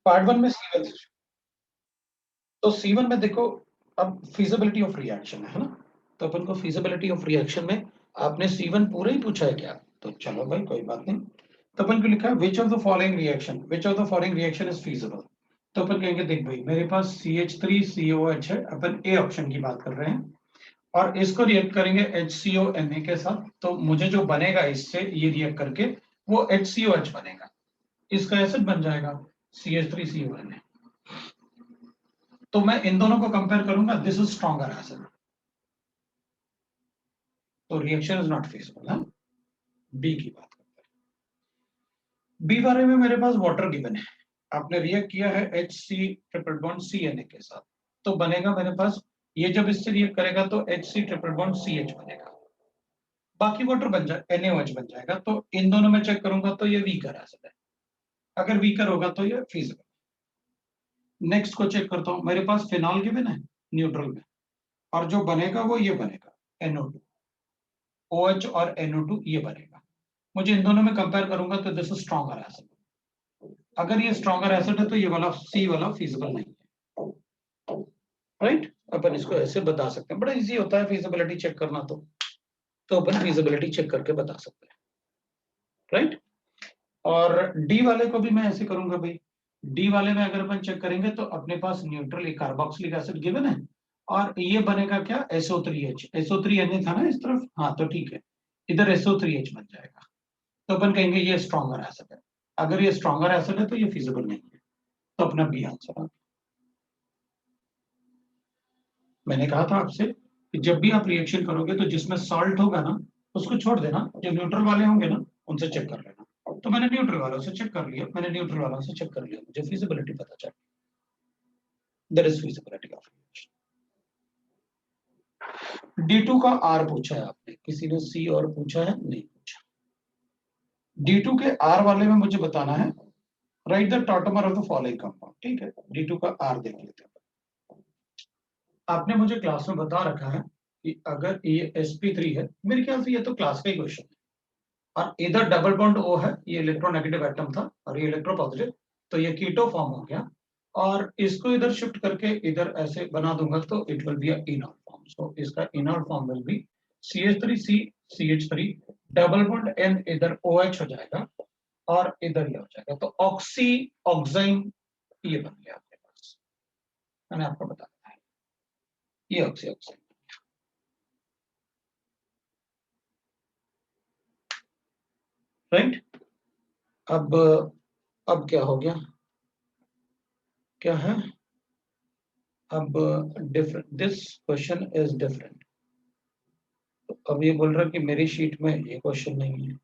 Part 1 में C1 से, तो C1 में देखो अब फिजिबिलिटी ऑफ रिएक्शन है ना, तो अपन को फिजिबिलिटी ऑफ रिएक्शन में आपने C1 पूरा ही पूछा है क्या, तो चलो भाई कोई बात नहीं, तो अपन को लिखा है which of the following reaction is feasible, तो अपन कहेंगे देख भाई मेरे पास CH3COH है, अपन ए ऑप्शन की बात कर रहे हैं, और इसको रिएक्ट करेंगे HCONA के साथ, तो मुझे जो बनेगा इससे ये रिएक्ट करके वो HCOH बनेगा, इसका एसिड बन जाएगा CH3CONA, तो मैं इन दोनों को कंपेयर करूंगा, दिस इज स्ट्रॉन्गर एसिड, तो रिएक्शन इज नॉट फीजिबल है। बी की बात करते हैं, बी बारे में मेरे पास वाटर गिवन है, आपने रिएक्ट किया है HC ट्रिपल बॉन्ड CNA के साथ, तो बनेगा मेरे पास, ये जब इससे रिएक्ट करेगा तो HC ट्रिपल बॉन्ड CH बनेगा, बाकी वाटर बन जाए NaOH बन जाएगा, तो इन दोनों में चेक करूंगा तो ये वीकर एसिड है, अगर वीकर होगा तो ये फीजिबल। नेक्स्ट को चेक करता हूं, मेरे पास फिनॉल गिवन है न्यूट्रल में, और जो बनेगा वो ये बनेगा NO2, OH और NO2 ये बनेगा, मुझे इन दोनों में कंपेयर करूंगा तो दिस इज स्ट्रॉन्गर एसिड, अगर ये स्ट्रॉन्गर एसिड है तो ये वाला सी वाला फीजिबल नहीं है, राइट, अपन इसको ऐसे बता सकते हैं, बड़ा इजी होता है फीजिबिलिटी चेक करना, तो अपन फीजिबिलिटी चेक करके बता सकते हैं, राइट। और डी वाले को भी मैं ऐसे करूंगा भाई, डी वाले में अगर अपन चेक करेंगे तो अपने पास न्यूट्रल एक कार्बोक्सिलिक एसिड गिवन है, और ये बनेगा क्या SO3H, SO3Na था ना इस तरफ, हाँ तो ठीक है, इधर SO3H बन जाएगा, तो अपन कहेंगे ये स्ट्रॉन्गर एसिड है, अगर ये स्ट्रॉन्गर एसिड है तो ये फिजिबल नहीं है, तो अपना बी आंसर। मैंने कहा था आपसे कि जब भी आप रिएक्शन करोगे तो जिसमें सॉल्ट होगा ना उसको छोड़ देना, जो न्यूट्रल वाले होंगे ना उनसे चेक कर लेना, तो मैंने न्यूट्रल वालों से चेक कर लिया, मुझे फिजिबिलिटी पता चल, there is feasibility of reaction. D2 का R पूछा है आपने, किसी ने C और पूछा है, नहीं पूछा। D2 के R वाले में मुझे बताना है, write the tautomer of the following compound, ठीक है, D2 का R देख लेते हैं। आपने मुझे क्लास में बता रखा है कि अगर ये sp3 है, मेरे ख्याल से ये तो क्लास का ही क्वेश्चन है, और इधर डबल बॉन्ड O है, ये इलेक्ट्रोनेगेटिव एटम था और ये इलेक्ट्रोपॉजिटिव, तो ये कीटो फॉर्म हो गया, और इसको इधर शिफ्ट करके इधर ऐसे बना दूंगा तो it will be a enol form, so इसका enol form will be CH3C CH3 double bond N इधर OH हो जाएगा और इधर ये हो जाएगा, तो ऑक्सी ऑक्साइन ये बन गया आपके पास, मैंने आपको बताया है ये ऑक्सी ऑक्साइन, राइट। अब क्या हो गया, क्या है, अब different, this question is different, अब ये बोल रहा है कि मेरी शीट में ये क्वेश्चन नहीं है,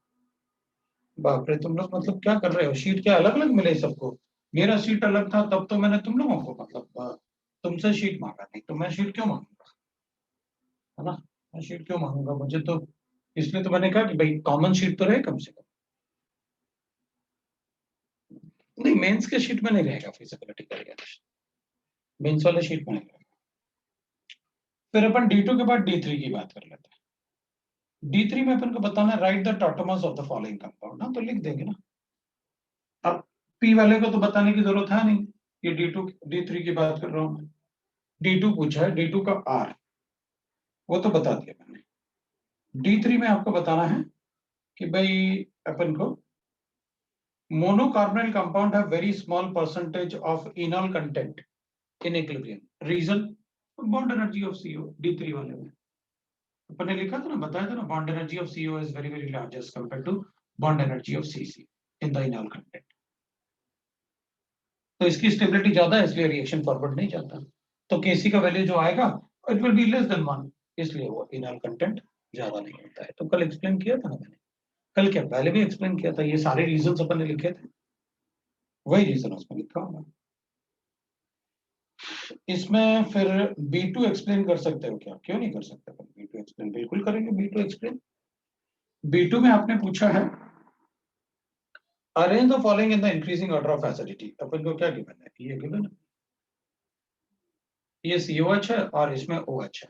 बाप रे तुम लोग मतलब क्या कर रहे हो, शीट क्या अलग अलग मिले सबको, मेरा शीट अलग था तब तो मैंने तुम लोगों को मतलब तुमसे शीट मांगा, नहीं तो मैं शीट क्यों मांगूंगा, है ना, मैं शीट क्यों मांगूंगा, मुझे तो इसलिए तो मैंने कहा कि भाई कॉमन शीट तो रहे कम से कम, नहीं मेंस के शीट में नहीं रहेगा फिजिबिलिटी का रिएक्शन, मेंस वाले शीट में नहीं रहेगा। फिर अपन D2 के बाद D3 की बात कर लेते हैं, D3 में अपन को बताना है write the tautomers of the following compound, ना तो लिख देंगे ना, अब P वाले को तो बताने की जरूरत है नहीं, ये D2 D3 की बात कर रहा हूं मैं, D2 पूछा है, D2 का R वो तो बता दिया मैंने, D3 में आपको बताना है कि भाई अपन को monocarbonyl compound have very small percentage of enol content in equilibrium, reason bond energy of CO, D3 वाले में अपन ने लिखा था ना, बताया था ना, bond energy of CO is very very large as compared to bond energy of CC in the enol content, तो इसकी स्टेबिलिटी ज्यादा है इसलिए रिएक्शन फॉरवर्ड नहीं जाता, तो Kc का वैल्यू जो आएगा it will be less than 1, इसलिए वो इनॉल कंटेंट ज्यादा नहीं होता है, तो कल एक्सप्लेन किया था ना मैंने, कल क्या पहले भी एक्सप्लेन किया था, ये सारे रीजंस अपन ने लिखे थे, वही रीजन उसमें लिखा होगा। इसमें फिर B2 एक्सप्लेन कर सकते हो क्या, क्यों नहीं कर सकते, B2 एक्सप्लेन बिल्कुल करेंगे, B2 एक्सप्लेन। B2 में आपने पूछा है arrange the following in the increasing order of acidity, अपन को क्या गिवन है, ये गिवन है, ये COH है और इसमें OH है,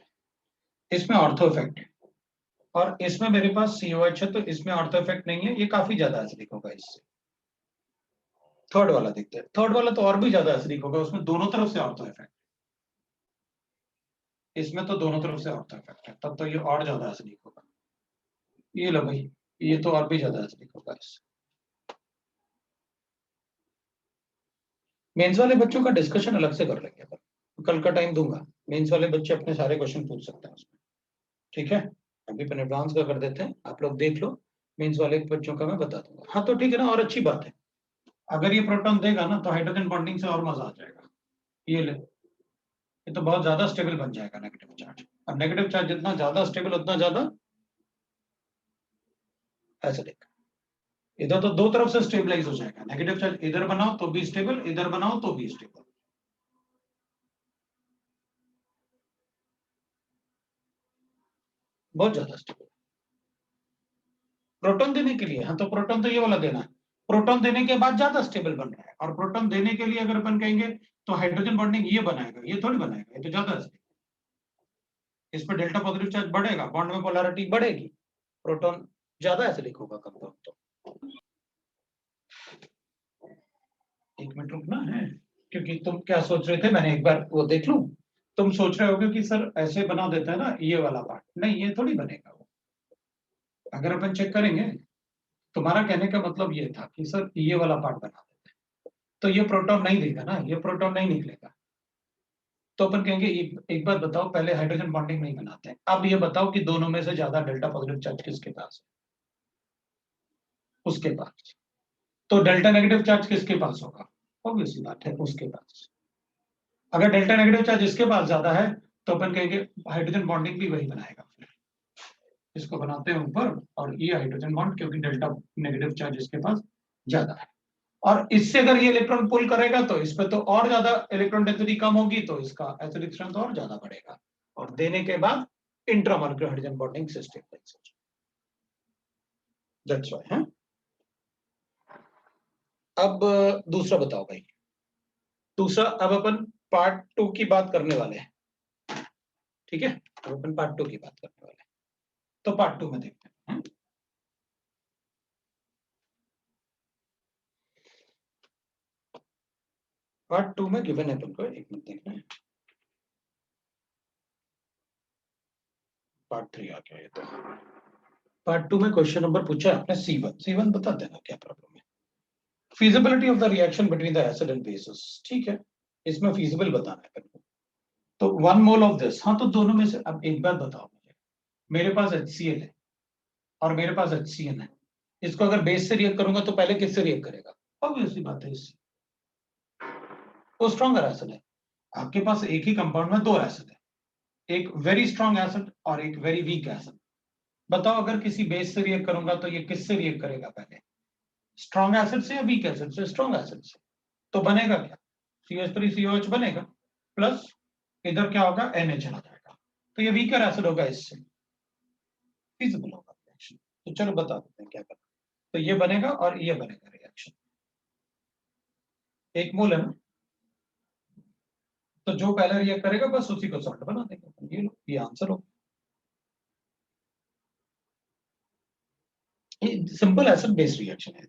इसमें ऑर्थो इफेक्ट है, और इसमें मेरे पास COH है तो इसमें ऑर्थो इफेक्ट नहीं है, ये काफी ज्यादा एसिडिक होगा इससे, थर्ड वाला देखते हैं। थर्ड वाला तो और भी ज्यादा एसिडिक होगा, उसमें दोनों तरफ से ऑर्थो इफेक्ट, इसमें तो दोनों तरफ से ऑर्थो इफेक्ट है, तब तो ये और ज्यादा एसिडिक होगा। ये लो भाई, ये तो और भी ज्यादा एसिडिक होगा इससे। मेंस वाले बच्चों का डिस्कशन अलग से कर लेंगे अपन, कल का टाइम दूंगा। मेंस वाले बच्चे अपने सारे क्वेश्चन पूछ सकते हैं उसमें, ठीक है। अभी अपन एडवांस का कर देते हैं, आप लोग देख लो। मेंस वाले बच्चों का मैं बता दूंगा। हाँ तो ठीक है ना, और अच्छी बात है, अगर ये प्रोटॉन देगा ना तो हाइड्रोजन बॉन्डिंग से और मजा आ जाएगा। ये ले, ये तो बहुत ज्यादा स्टेबल बन जाएगा नेगेटिव चार्ज, और नेगेटिव चार्ज जितना ज्यादा स्टेबल उतना ज्यादा एसिडिक। इधर तो दो तरफ से स्टेबलाइज हो जाएगा, नेगेटिव चार्ज इधर बनाओ तो भी स्टेबल, इधर बनाओ तो भी स्टेबल, बहुत ज्यादा स्टेबल। प्रोटॉन देने के लिए, हाँ तो प्रोटॉन तो ये वाला देना है, प्रोटॉन देने के बाद ज्यादा स्टेबल बन रहा है, और प्रोटॉन देने के लिए अगर अपन कहेंगे तो हाइड्रोजन बॉन्डिंग ये बनाएगा, ये थोड़ी बनाएगा, ये तो ज्यादा स्टेबल। इस पर डेल्टा पॉजिटिव चार्ज बढ़ेगा, बॉन्ड में पोलैरिटी बढ़ेगी, प्रोटॉन ज्यादा एसिडिक होगा कंपाउंड। तो एक मिनट रुकना है, क्योंकि तुम क्या सोच रहे थे, मैंने एक बार वो देख लूं। तुम सोच रहे होगे कि सर ऐसे बना देता है ना ये वाला पार्ट, नहीं ये थोड़ी बनेगा वो। अगर अपन चेक करेंगे, तुम्हारा कहने का मतलब ये था कि सर ये वाला पार्ट बना देते हैं, तो ये प्रोटॉन नहीं देगा ना, ये प्रोटॉन नहीं निकलेगा। तो अपन कहेंगे एक बात बताओ, पहले हाइड्रोजन बॉन्डिंग नहीं बनाते हैं, अब ये बताओ कि दोनों में से ज्यादा डेल्टा पॉजिटिव चार्ज किसके पास है, उसके पास। तो डेल्टा नेगेटिव चार्ज किसके पास होगा, ऑब्वियसली बात है उसके पास। अगर डेल्टा नेगेटिव चार्ज इसके पास ज्यादा है तो अपन कहेंगे हाइड्रोजन बॉन्डिंग भी वही बनाएगा, फिर इसको बनाते हैं ऊपर, और ये हाइड्रोजन बॉन्ड, क्योंकि डेल्टा नेगेटिव चार्ज इसके पास ज्यादा है। और इससे अगर ये इलेक्ट्रॉन पुल करेगा तो इस पे तो और ज्यादा इलेक्ट्रॉन डेंसिटी कम होगी, तो इसका एसिडिक स्ट्रेंथ और ज्यादा बढ़ेगा, और देने के बाद intramolecular hydrogen bonding system. That's why. है अब दूसरा बताओ भाई, दूसरा अब अपन पार्ट 2 की बात करने वाले हैं, ठीक है। अब अपन पार्ट 2 की बात करने वाले हैं, तो पार्ट 2 में देखते हैं। पार्ट 2 में गिवन है अपन को, एक मिनट देखना है। पार्ट 3 आ गया ये तो। पार्ट 2 में क्वेश्चन नंबर पूछा है आपने C1 बता देना क्या प्रॉब्लम है। feasibility of the reaction between the acid and bases, ठीक है, इसमें feasible बताना है अपन को। तो 1 मोल ऑफ दिस, हाँ तो दोनों में से अब एक बात बताओ मुझे, मेरे पास HCl है और मेरे पास HCN है, इसको अगर बेस से रिएक्ट करूंगा तो पहले किससे रिएक्ट करेगा, ऑब्वियसली बात है इससे, वो स्ट्रॉन्गर एसिड है। आपके पास एक ही कंपाउंड में दो एसिड है, एक वेरी स्ट्रॉन्ग एसिड और एक वेरी वीक एसिड। बताओ अगर किसी बेस से रिएक्ट करूंगा तो ये किससे रिएक्ट करेगा पहले, स्ट्रॉन्ग एसिड से या वीक एसिड से, स्ट्रॉन्ग एसिड से। तो बनेगा क्या, CH3COH बनेगा, प्लस इधर क्या होगा, NH आ जाएगा, तो ये वीकर एसिड होगा, इससे फिजिबल होगा रिएक्शन। तो चलो बता देते हैं क्या करना। तो ये बनेगा और ये बनेगा रिएक्शन, एक मोल है ना, तो जो पहले रिएक्ट करेगा बस उसी को सॉल्ट बना देंगे। ये लो, ये आंसर हो, ये सिंपल एसिड बेस रिएक्शन है।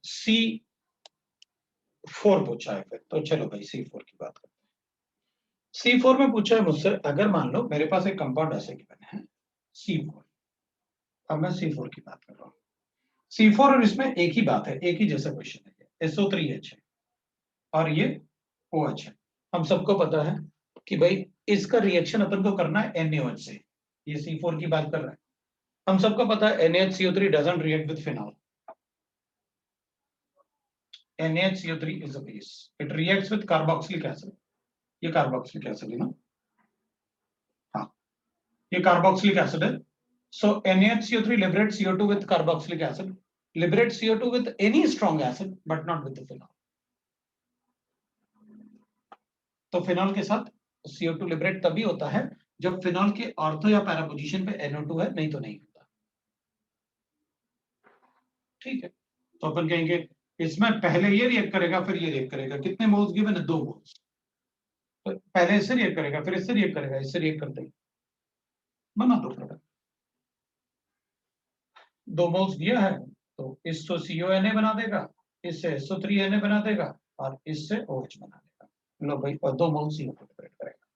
C4 पूछा है फिर, तो चलो भाई C4 की बात करते हैं। C4 में पूछा है मुझसे, अगर मान लो मेरे पास एक कंपाउंड ऐसे गिवन है C4, अब मैं C4 की बात कर रहा हूँ। C4 और इसमें एक ही बात है, एक ही जैसा क्वेश्चन है, SO3H है और ये OH है। हम सबको पता है कि भाई इसका रिएक्शन अपन को करना है NaOH से, ये C4 की बात कर रहा है। हम सबको पता है NaHCO3 doesn't react with phenol. NaHCO3 is a base. It reacts with carboxylic acid. ये carboxylic acid है ना, हाँ ये carboxylic acid है। So NaHCO3 liberates CO2 with carboxylic acid, liberates CO2 with any strong acid but not with the phenol. तो phenol के साथ CO2 liberate तभी होता है जब फिनॉल के ऑर्थो या पैरा पोजीशन पे NO2 है, नहीं तो नहीं होता, ठीक है। तो अपन कहेंगे इसमें पहले ये रिएक्ट करेगा फिर ये रिएक्ट करेगा, कितने मोल्स गिवन है, 2 मोल्स। तो पहले इससे रिएक्ट करेगा फिर इससे रिएक्ट करेगा, इससे रिएक्ट करते ही बना दो प्रोडक्ट। 2 मोल्स दिया है तो इस तो CONA बना देगा, इससे SO3Na बना देगा और इससे OH बना देगा। लो भाई, और 2 मोल CO2 लिबरेट करेगा।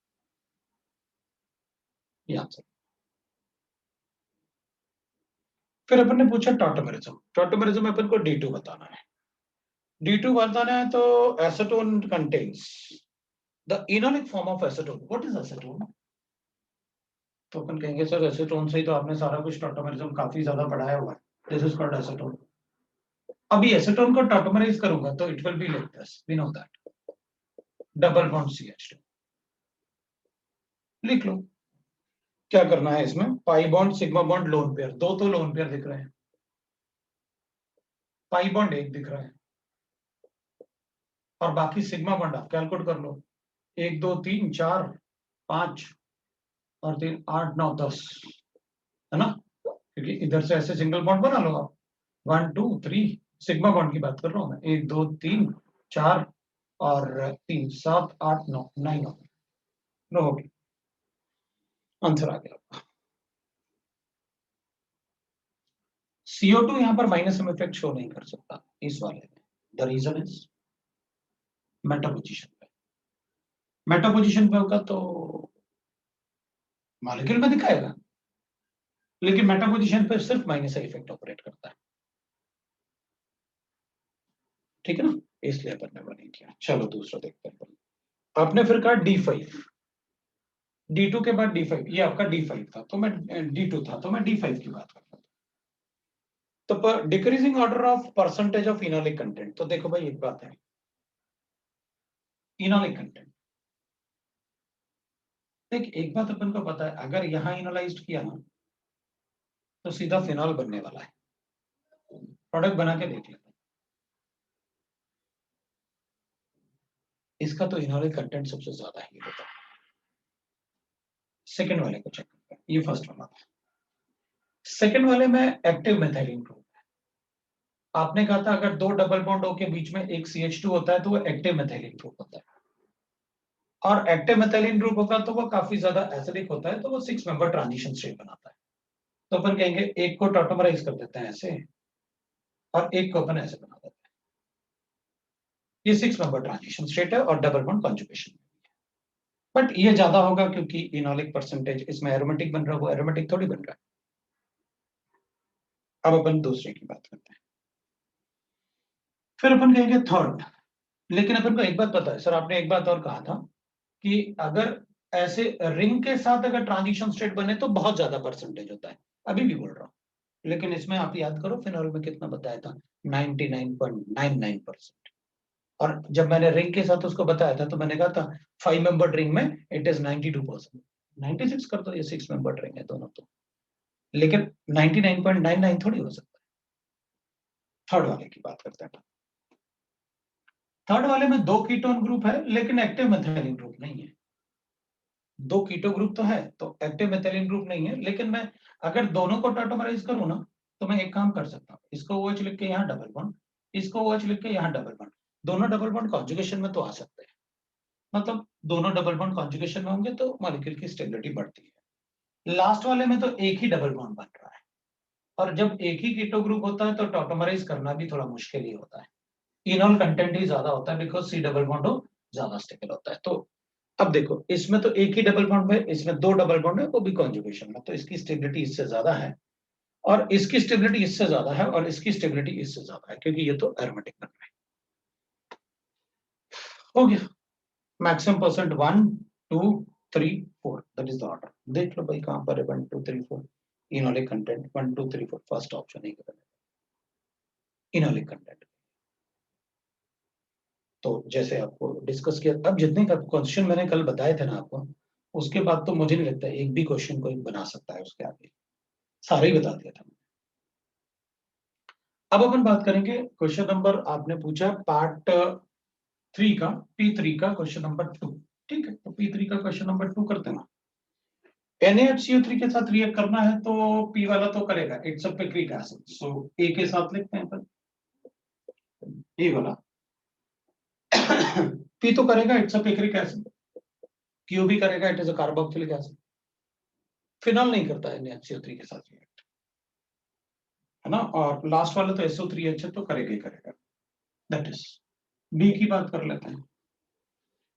ये आंसर। फिर अपन ने पूछा टॉटोमेरिज्म। टॉटोमेरिज्म में अपन को D2 बताना है। D2 बताना है तो acetone contains the enolic form of acetone. What is acetone? तो अपन कहेंगे सर एसीटोन से ही तो आपने सारा कुछ टॉटोमेरिज्म काफी ज्यादा पढ़ाया हुआ है। This is called acetone. अभी एसीटोन को टॉटोमराइज करूंगा तो it will be like this, we know that, double bond CH2। लिख लो क्या करना है इसमें। Pi bond sigma bond lone pair, दो तो लोन पेयर दिख रहे हैं, पाई बॉन्ड एक दिख रहा है, और बाकी सिग्मा बॉन्ड आप कैलकुलेट कर लो। 1 2 3 4 5 और 3 8 9 10, है ना? क्योंकि इधर से ऐसे सिंगल बॉन्ड बना लो आप। 1 2 3 सिग्मा बॉन्ड की बात कर रहा हूं मैं। 1 2 3 4 और 3 7 8 9 9 हो गई। आंसर आ गया। CO2 यहां पर माइनस में इफेक्ट शो नहीं कर सकता इस वाले में। The reason is meta position पे। मेटा पोजीशन पे होगा तो मॉलिक्यूल में दिखाएगा, लेकिन मेटा पोजीशन पे सिर्फ माइनस का इफेक्ट ऑपरेट करता है। ठीक है ना? इसलिए अपन ने वो नहीं किया। चलो दूसरा देखते हैं। आपने फिर कहा D5, D2 के बाद D5, ये आपका D5 था तो मैं D2 था तो मैं D5 की बात कर रहा था। तो decreasing order of percentage of enolic content. तो देखो भाई एक बात है, इनोलिक कंटेंट, देख एक बात अपन को पता है, अगर यहां इनोलाइज्ड किया ना तो सीधा फिनॉल बनने वाला है। प्रोडक्ट बना के देख लेते हैं। इसका तो इनोलिक कंटेंट सबसे ज्यादा ही होता है। सेकंड वाले को चेक करते हैं, ये फर्स्ट वाला था। सेकंड वाले में एक्टिव मेथाइलिन ग्रुप है। आपने कहा था अगर 2 डबल बॉन्ड O के बीच में एक CH2 होता है तो वो एक्टिव मेथाइलिन ग्रुप होता है, और एक्टिव मेथाइलिन ग्रुप होगा तो वो काफी ज्यादा एसिडिक होता है, तो वो 6 मेंबर ट्रांजिशन स्टेट बनाता है। तो अपन कहेंगे एक को टॉटोमराइज कर देते हैं ऐसे, और एक को अपन ऐसे बना देते हैं। ये 6 मेंबर ट्रांजिशन स्टेट है और डबल बॉन्ड कॉन्जुगेशन। बट ये ज्यादा होगा क्योंकि इनोलिक परसेंटेज इसमें एरोमेटिक बन रहा है, वो एरोमेटिक थोड़ी बन रहा है। अब अपन दूसरे की बात करते हैं। फिर अपन कहेंगे थर्ड। लेकिन अपन को एक बात पता है सर, आपने एक बात और कहा था कि अगर ऐसे रिंग के साथ अगर ट्रांजिशन स्टेट बने तो बहुत ज्यादा परसेंटेज होता है। अभी भी बोल रहा हूं, लेकिन इसमें आप याद करो फिनॉल में कितना बताया था, 99.99%। और जब मैंने रिंग के साथ उसको बताया था तो मैंने कहा था 5 मेंबर रिंग में इट इज 92%। 96 कर दो, ये 6 मेंबर रिंग है दोनों तो, लेकिन 99.99 थोड़ी हो सकता है। थर्ड वाले की बात करते हैं। थर्ड वाले में 2 कीटोन ग्रुप है लेकिन एक्टिव मेथिलीन ग्रुप नहीं है। 2 कीटो ग्रुप तो है तो एक्टिव मेथिलीन ग्रुप नहीं है, लेकिन मैं अगर दोनों को टॉटोमराइज करूं ना तो मैं एक काम कर सकता हूं, इसको OH लिख के यहाँ डबल बॉन्ड, इसको OH लिख के यहाँ डबल बॉन्ड, दोनों डबल बॉन्ड कॉन्जुगेशन में तो आ सकते हैं। मतलब दोनों डबल बॉन्ड कॉन्जुगेशन में होंगे तो मॉलिक्यूल की स्टेबिलिटी बढ़ती है। लास्ट वाले में तो एक ही डबल बॉन्ड बन रहा है, और जब एक ही कीटो ग्रुप होता है तो टॉटोमराइज करना भी थोड़ा मुश्किल ही होता है। इनॉल कंटेंट ही ज्यादा होता है बिकॉज C डबल बॉन्ड हो ज्यादा स्टेबल होता है। तो अब देखो इसमें तो एक ही डबल बॉन्ड है, इसमें 2 डबल बॉन्ड है, वो भी कॉन्जुगेशन में, तो इसकी स्टेबिलिटी इससे ज्यादा है, और इसकी स्टेबिलिटी इससे ज्यादा है, और इसकी स्टेबिलिटी इससे ज्यादा है, क्योंकि ये तो एरोमेटिक बन रहा है। हो गया। Maximum percent 1 2 3 4, that is the order. देख लो भाई कहां पर है 1 2 3 4 इनॉलिक कंटेंट 1 2 3 4, फर्स्ट ऑप्शन ही करें इनॉलिक कंटेंट। तो जैसे आपको डिस्कस किया, अब जितने का क्वेश्चन मैंने कल बताए थे ना आपको, उसके बाद तो मुझे नहीं लगता एक भी क्वेश्चन कोई बना सकता है उसके आगे, सारे ही बता दिया था। अब अपन बात करेंगे क्वेश्चन नंबर, आपने पूछा पार्ट 3 का, P3 का क्वेश्चन नंबर 2। ठीक है, तो P3 का क्वेश्चन नंबर 2 करते हैं ना। NaHCO3 के साथ रिएक्ट करना है तो P वाला तो करेगा, it's a picric acid, so A के साथ लिखते हैं अपन A वाला। P तो करेगा, it's a picric acid. Q भी करेगा, it is a carboxylic acid. Phenol नहीं करता है NaHCO3 के साथ रिएक्ट, है ना। और लास्ट वाला तो SO3H तो करेगा ही करेगा। दैट इज बी की बात कर लेते हैं।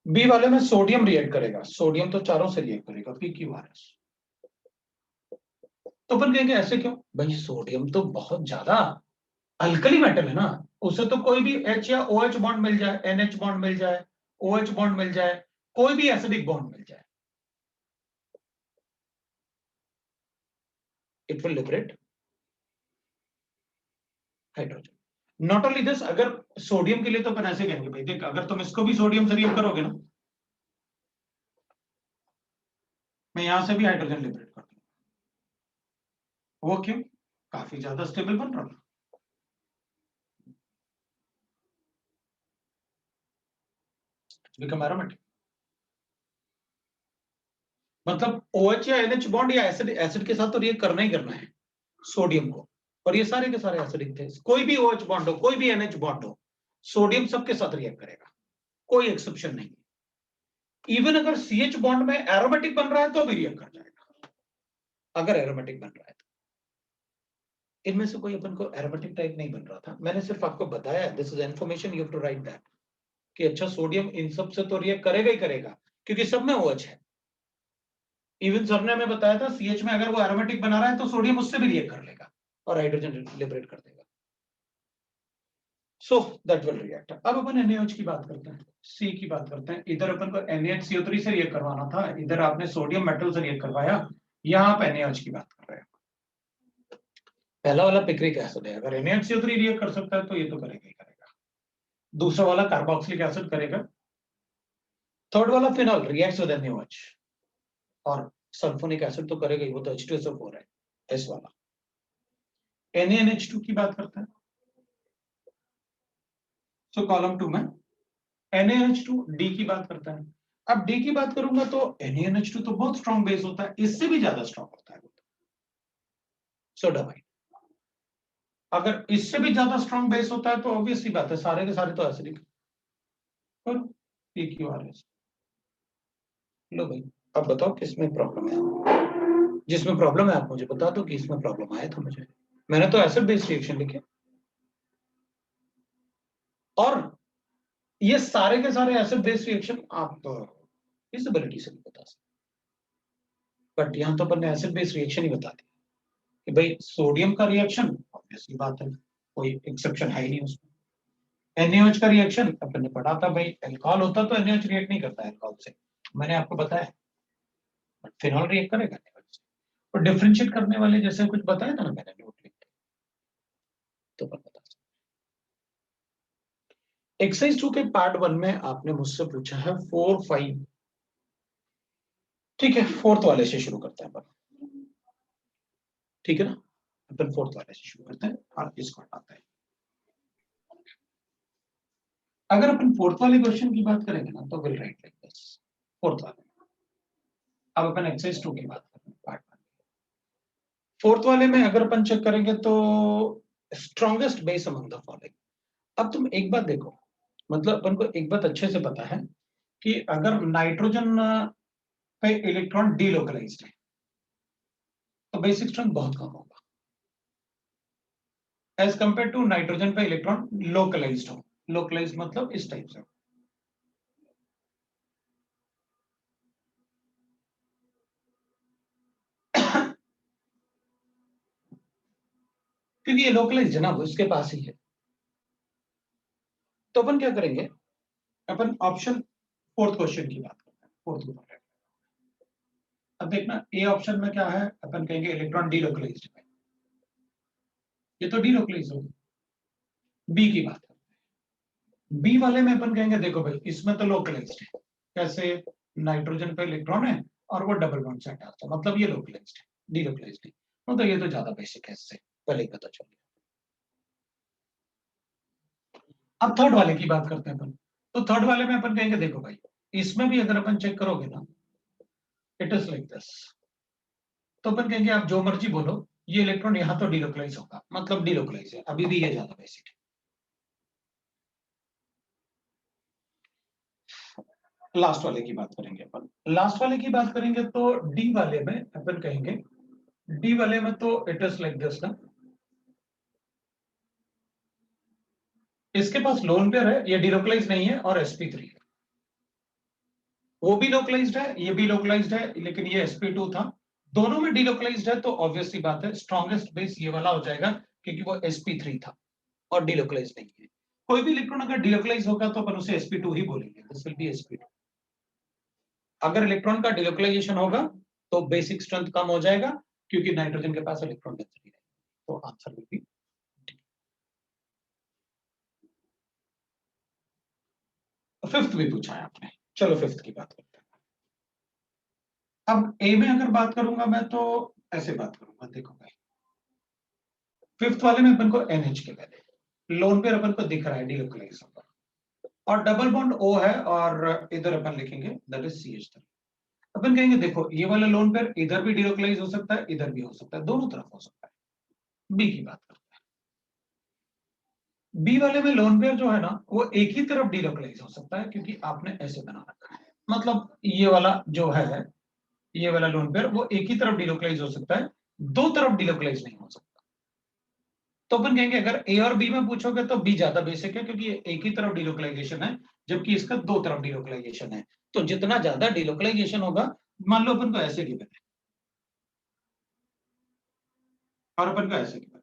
बी वाले में सोडियम रिएक्ट करेगा, सोडियम तो चारों से रिएक्ट करेगा, पी क्यू आर एस। तो अपन कहेंगे ऐसे क्यों भाई, सोडियम तो बहुत ज्यादा अल्कली मेटल है ना, उसे तो कोई भी H या OH बॉन्ड मिल जाए, NH बॉन्ड मिल जाए, OH बॉन्ड मिल जाए, कोई भी एसिडिक बॉन्ड मिल जाए, it will liberate hydrogen. Not only this, अगर सोडियम के लिए तो अपन ऐसे कहेंगे भाई देख, अगर तुम इसको भी सोडियम से रिएक्ट करोगे ना, मैं यहां से भी हाइड्रोजन लिबरेट कर दूंगा। वो क्यों, काफी ज्यादा स्टेबल बन रहा है, बिकम एरोमेटिक। मतलब OH या NH बॉन्ड या एसिड, एसिड के साथ तो रिएक्ट करना ही करना है सोडियम को, और ये सारे के सारे एसिडिक थे, कोई भी OH बॉन्ड हो, कोई भी NH बॉन्ड हो, सोडियम सबके साथ रिएक्ट करेगा, कोई एक्सेप्शन नहीं। इवन अगर CH बॉन्ड में एरोमेटिक बन रहा है तो भी रिएक्ट कर जाएगा, अगर एरोमेटिक बन रहा है तो। इनमें से कोई अपन को एरोमेटिक टाइप नहीं बन रहा था, मैंने सिर्फ आपको बताया, this is information, you have to write that, कि अच्छा सोडियम इन सब से तो रिएक्ट करेगा ही करेगा, क्योंकि सब में OH है। इवन सर ने हमें बताया था CH में अगर वो एरोमेटिक बना रहा है तो सोडियम उससे भी रिएक्ट कर लेगा और हाइड्रोजन लिबरेट कर देगा, सो दैट विल रिएक्ट। अब अपन NaOH की बात करते हैं, C की बात करते हैं। इधर अपन को NaHCO3 से रिएक्ट करवाना था, इधर आपने सोडियम मेटल से रिएक्ट करवाया, यहाँ आप NaOH की बात कर रहे हैं। पहला वाला पिक्रिक एसिड है, अगर NaHCO3 रिएक्ट कर सकता है तो ये तो करेगा ही करेगा। दूसरा वाला कार्बोक्सिलिक एसिड करेगा। थर्ड वाला फिनॉल रिएक्ट्स विद NaOH, और सल्फोनिक एसिड तो करेगा ही, वो तो H2SO4 है, एस वाला। NaNH2 की बात करते हैं, सो कॉलम 2 में NaNH2 D की बात करता है। अब D की बात करूंगा तो NaNH2 तो बहुत स्ट्रॉन्ग बेस होता है, इससे भी ज्यादा स्ट्रॉन्ग होता है सोडामाइन। अगर इससे भी ज्यादा स्ट्रॉन्ग बेस होता है तो ऑब्वियसली बात है, सारे के सारे तो एसिडिक, और PQRS। लो भाई, अब बताओ किसमें प्रॉब्लम है, जिसमें प्रॉब्लम है आप मुझे बता दो कि इसमें प्रॉब्लम आया था मुझे, मैंने तो एसिड बेस्ड रिएक्शन लिखे, और ये सारे के सारे एसिड बेस्ड रिएक्शन आप फिजिबिलिटी से नहीं बता सकते, बट यहां तो अपन ने एसिड बेस्ड रिएक्शन ही बता दिया कि भाई सोडियम का रिएक्शन ऑब्वियसली बात है, कोई एक्सेप्शन है ही नहीं उसमें। NaOH का रिएक्शन अपन ने पढ़ा था भाई, अल्कोहल होता तो NaOH रिएक्ट नहीं करता है अल्कोहल से, मैंने आपको बताया, बट फिनॉल रिएक्ट करेगा NaOH से। और डिफरेंशिएट करने वाले जैसे कुछ बताया था ना मैंने नोट लिख के, तो अपन बता सकते। एक्सरसाइज 2 के पार्ट 1 में आपने मुझसे पूछा है 4, 5, ठीक है, फोर्थ वाले से शुरू करते हैं अपन, ठीक है ना, अपन फोर्थ वाले से शुरू करते हैं और इसको हटाते हैं। अगर अपन फोर्थ वाले क्वेश्चन की बात करेंगे ना तो will write like this, fourth वाले। अब अपन एक्सरसाइज 2 की बात करें पार्ट 1, फोर्थ वाले में अगर अपन चेक करेंगे तो strongest base among the following. अब तुम एक बात देखो, मतलब अपन को एक बात अच्छे से पता है कि अगर नाइट्रोजन पे इलेक्ट्रॉन डीलोकलाइज्ड है तो बेसिक स्ट्रेंथ बहुत कम होगा, एज कंपेयर टू नाइट्रोजन पे इलेक्ट्रॉन लोकलाइज्ड हो। लोकलाइज्ड मतलब इस टाइप से, क्योंकि ये लोकलाइज्ड है ना, वो इसके पास ही है। तो अपन क्या करेंगे, अपन ऑप्शन फोर्थ क्वेश्चन की बात करते हैं, फोर्थ क्वेश्चन। अब देखना ए ऑप्शन में क्या है, अपन कहेंगे इलेक्ट्रॉन डीलोकलाइज्ड है, ये तो डीलोकलाइज होगी। बी की बात करते हैं, बी वाले में अपन कहेंगे देखो भाई इसमें तो लोकलाइज्ड है, कैसे, नाइट्रोजन पे इलेक्ट्रॉन है और वो डबल बॉन्ड से अटैच है, मतलब ये लोकलाइज्ड है, डीलोकलाइज्ड है, मतलब ये तो ज्यादा बेसिक है, इससे पहले ही पता चल गया। अब थर्ड वाले की बात करते हैं अपन, तो थर्ड वाले में अपन कहेंगे देखो भाई इसमें भी अगर अपन चेक करोगे ना, इट इज लाइक दिस, तो अपन कहेंगे आप जो मर्जी बोलो, ये इलेक्ट्रॉन यहां तो डीलोकलाइज होगा, मतलब डीलोकलाइज है, अभी भी ये ज्यादा बेसिक है। लास्ट वाले की बात करेंगे अपन, लास्ट वाले की बात करेंगे तो डी वाले में अपन कहेंगे, डी वाले में तो इट इज लाइक दिस ना, इसके पास लोन पेयर है, ये डिलोकलाइज नहीं है और sp3 है, वो भी लोकलाइज्ड है, ये भी लोकलाइज्ड है, लेकिन ये sp2 था, दोनों में डिलोकलाइज्ड है, तो ऑब्वियसली बात है स्ट्रॉन्गेस्ट बेस ये वाला हो जाएगा क्योंकि वो sp3 था और डिलोकलाइज नहीं है। कोई भी इलेक्ट्रॉन अगर डिलोकलाइज होगा तो अपन उसे sp2 ही बोलेंगे, दिस विल बी sp2। अगर इलेक्ट्रॉन का डिलोकलाइजेशन होगा तो बेसिक स्ट्रेंथ कम हो जाएगा क्योंकि नाइट्रोजन के पास इलेक्ट्रॉन डेंसिटी है, तो आंसर विल बी। फिफ्थ भी पूछा है आपने, चलो फिफ्थ की बात करते हैं। अब ए में अगर बात करूंगा मैं तो ऐसे बात करूंगा, देखो भाई फिफ्थ वाले में अपन को NH के पहले लोन पेयर अपन को दिख रहा है डिलोकलाइज होगा, और डबल बॉन्ड O है और इधर अपन लिखेंगे दैट इज CH3। अपन कहेंगे देखो ये वाला लोन पेयर इधर भी डिलोकलाइज हो सकता है, इधर भी हो सकता है, दोनों तरफ हो सकता है। बी की बात करते हैं। बी वाले में लोन पेयर जो है ना वो एक ही तरफ डिलोकलाइज हो सकता है क्योंकि आपने ऐसे बना रखा है, मतलब ये वाला जो है, ये वाला लोन पेयर वो एक ही तरफ डिलोकलाइज हो सकता है, दो तरफ डिलोकलाइज नहीं हो सकता। तो अपन कहेंगे अगर ए और बी में पूछोगे तो बी ज्यादा बेसिक है क्योंकि ये एक ही तरफ डिलोकलाइजेशन है, जबकि इसका दो तरफ डिलोकलाइजेशन है। तो जितना ज्यादा डिलोकलाइजेशन होगा, मान लो अपन को ऐसे गिवन है और अपन को ऐसे गिवन है,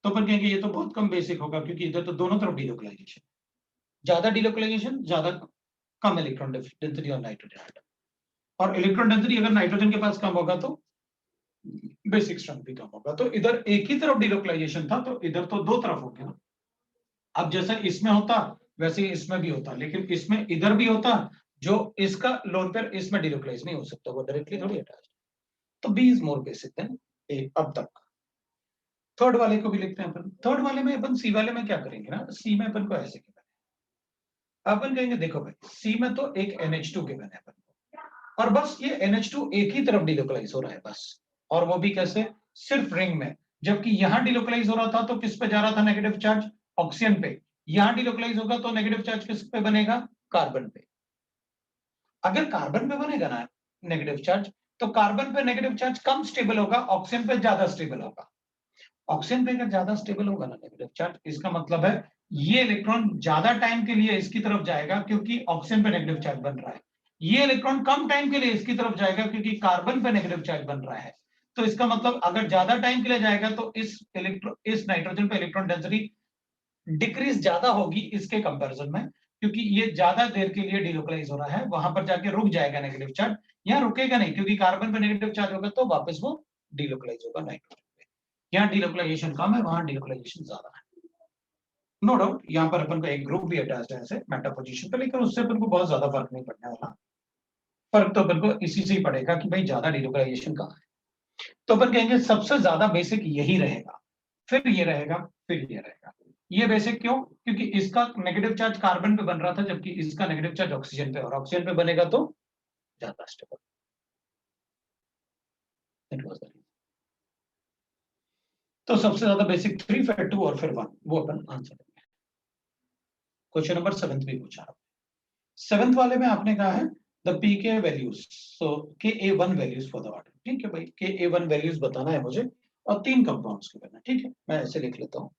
तो अपन कहेंगे ये तो बहुत कम बेसिक होगा क्योंकि इधर तो दोनों तरफ डिलोकलाइजेशन, ज्यादा डिलोकलाइजेशन ज्यादा कम इलेक्ट्रॉन डेंसिटी और नाइट्रोजन एटम, और इलेक्ट्रॉन डेंसिटी अगर नाइट्रोजन के पास कम होगा तो बेसिक स्ट्रेंथ भी कम होगा। तो इधर एक ही तरफ डिलोकलाइजेशन था तो इधर तो दो तरफ हो गया ना। अब जैसे इसमें होता वैसे ही इसमें भी होता, लेकिन इसमें इधर भी होता, जो इसका लोन पेयर इसमें डिलोकलाइज नहीं हो सकता, वो डायरेक्टली थोड़ी अटैच। तो B is more basic than A अब तक। थर्ड वाले को भी लिखते हैं अपन, थर्ड वाले में अपन सी वाले में क्या करेंगे ना, सी में अपन को ऐसे गिवन है, अपन कहेंगे देखो भाई सी में तो एक NH2 गिवन है अपन को, और बस ये NH2 एक ही तरफ डिलोकलाइज हो रहा है बस, और वो भी कैसे, सिर्फ रिंग में। जबकि यहां डिलोकलाइज हो रहा था तो किस पे जा रहा था नेगेटिव चार्ज, ऑक्सीजन पे। यहां डिलोकलाइज होगा तो नेगेटिव चार्ज किस पे बनेगा, कार्बन पे। अगर कार्बन पे बनेगा ना नेगेटिव चार्ज, तो कार्बन पे नेगेटिव चार्ज कम स्टेबल होगा, ऑक्सीजन पे ज्यादा स्टेबल होगा। ऑक्सीजन पे अगर ज्यादा स्टेबल होगा ना नेगेटिव चार्ज, इसका मतलब है ये इलेक्ट्रॉन ज्यादा टाइम के लिए इसकी तरफ जाएगा क्योंकि ऑक्सीजन पे नेगेटिव चार्ज बन रहा है। ये इलेक्ट्रॉन कम टाइम के लिए इसकी तरफ जाएगा क्योंकि कार्बन पे नेगेटिव चार्ज बन रहा है। तो इसका मतलब अगर ज्यादा टाइम के लिए जाएगा तो इस नाइट्रोजन पे इलेक्ट्रॉन डेंसिटी डिक्रीज ज्यादा होगी इसके कंपैरिजन में, क्योंकि ये ज्यादा देर के लिए डिलोकलाइज हो रहा है, वहां पर जाके रुक जाएगा नेगेटिव चार्ज। यहाँ रुकेगा नहीं क्योंकि कार्बन पे नेगेटिव चार्ज होगा तो वापस वो डिलोकलाइज होगा नाइट्रोजन पे। यहाँ डिलोकलाइजेशन कम है, वहां डिलोकलाइजेशन ज्यादा है। नो डाउट यहाँ पर अपन को एक ग्रुप भी अटैच है ऐसे मेटा पोजीशन पे, लेकिन उससे अपन को बहुत ज्यादा फर्क नहीं पड़ने वाला। फर्क तो अपन को इसी से ही पड़ेगा कि भाई ज्यादा डिलोकलाइजेशन कहाँ है। तो अपन कहेंगे सबसे ज्यादा बेसिक यही रहेगा, फिर ये रहेगा, फिर ये रहेगा। ये बेसिक क्यों, क्योंकि इसका नेगेटिव चार्ज कार्बन पे बन रहा था जबकि इसका नेगेटिव चार्ज ऑक्सीजन पे, और ऑक्सीजन पे बनेगा तो ज्यादा स्टेबल। तो सबसे ज्यादा बेसिक 3, फिर 2 और फिर 1, वो अपन आंसर देंगे। क्वेश्चन नंबर 7 भी पूछा। 7th वाले में आपने कहा है the pK values, so Ka1 values for the water. ठीक है भाई, Ka1 वैल्यूज बताना है मुझे और 3 कंपाउंड्स के करना। ठीक है, मैं ऐसे लिख लेता हूं।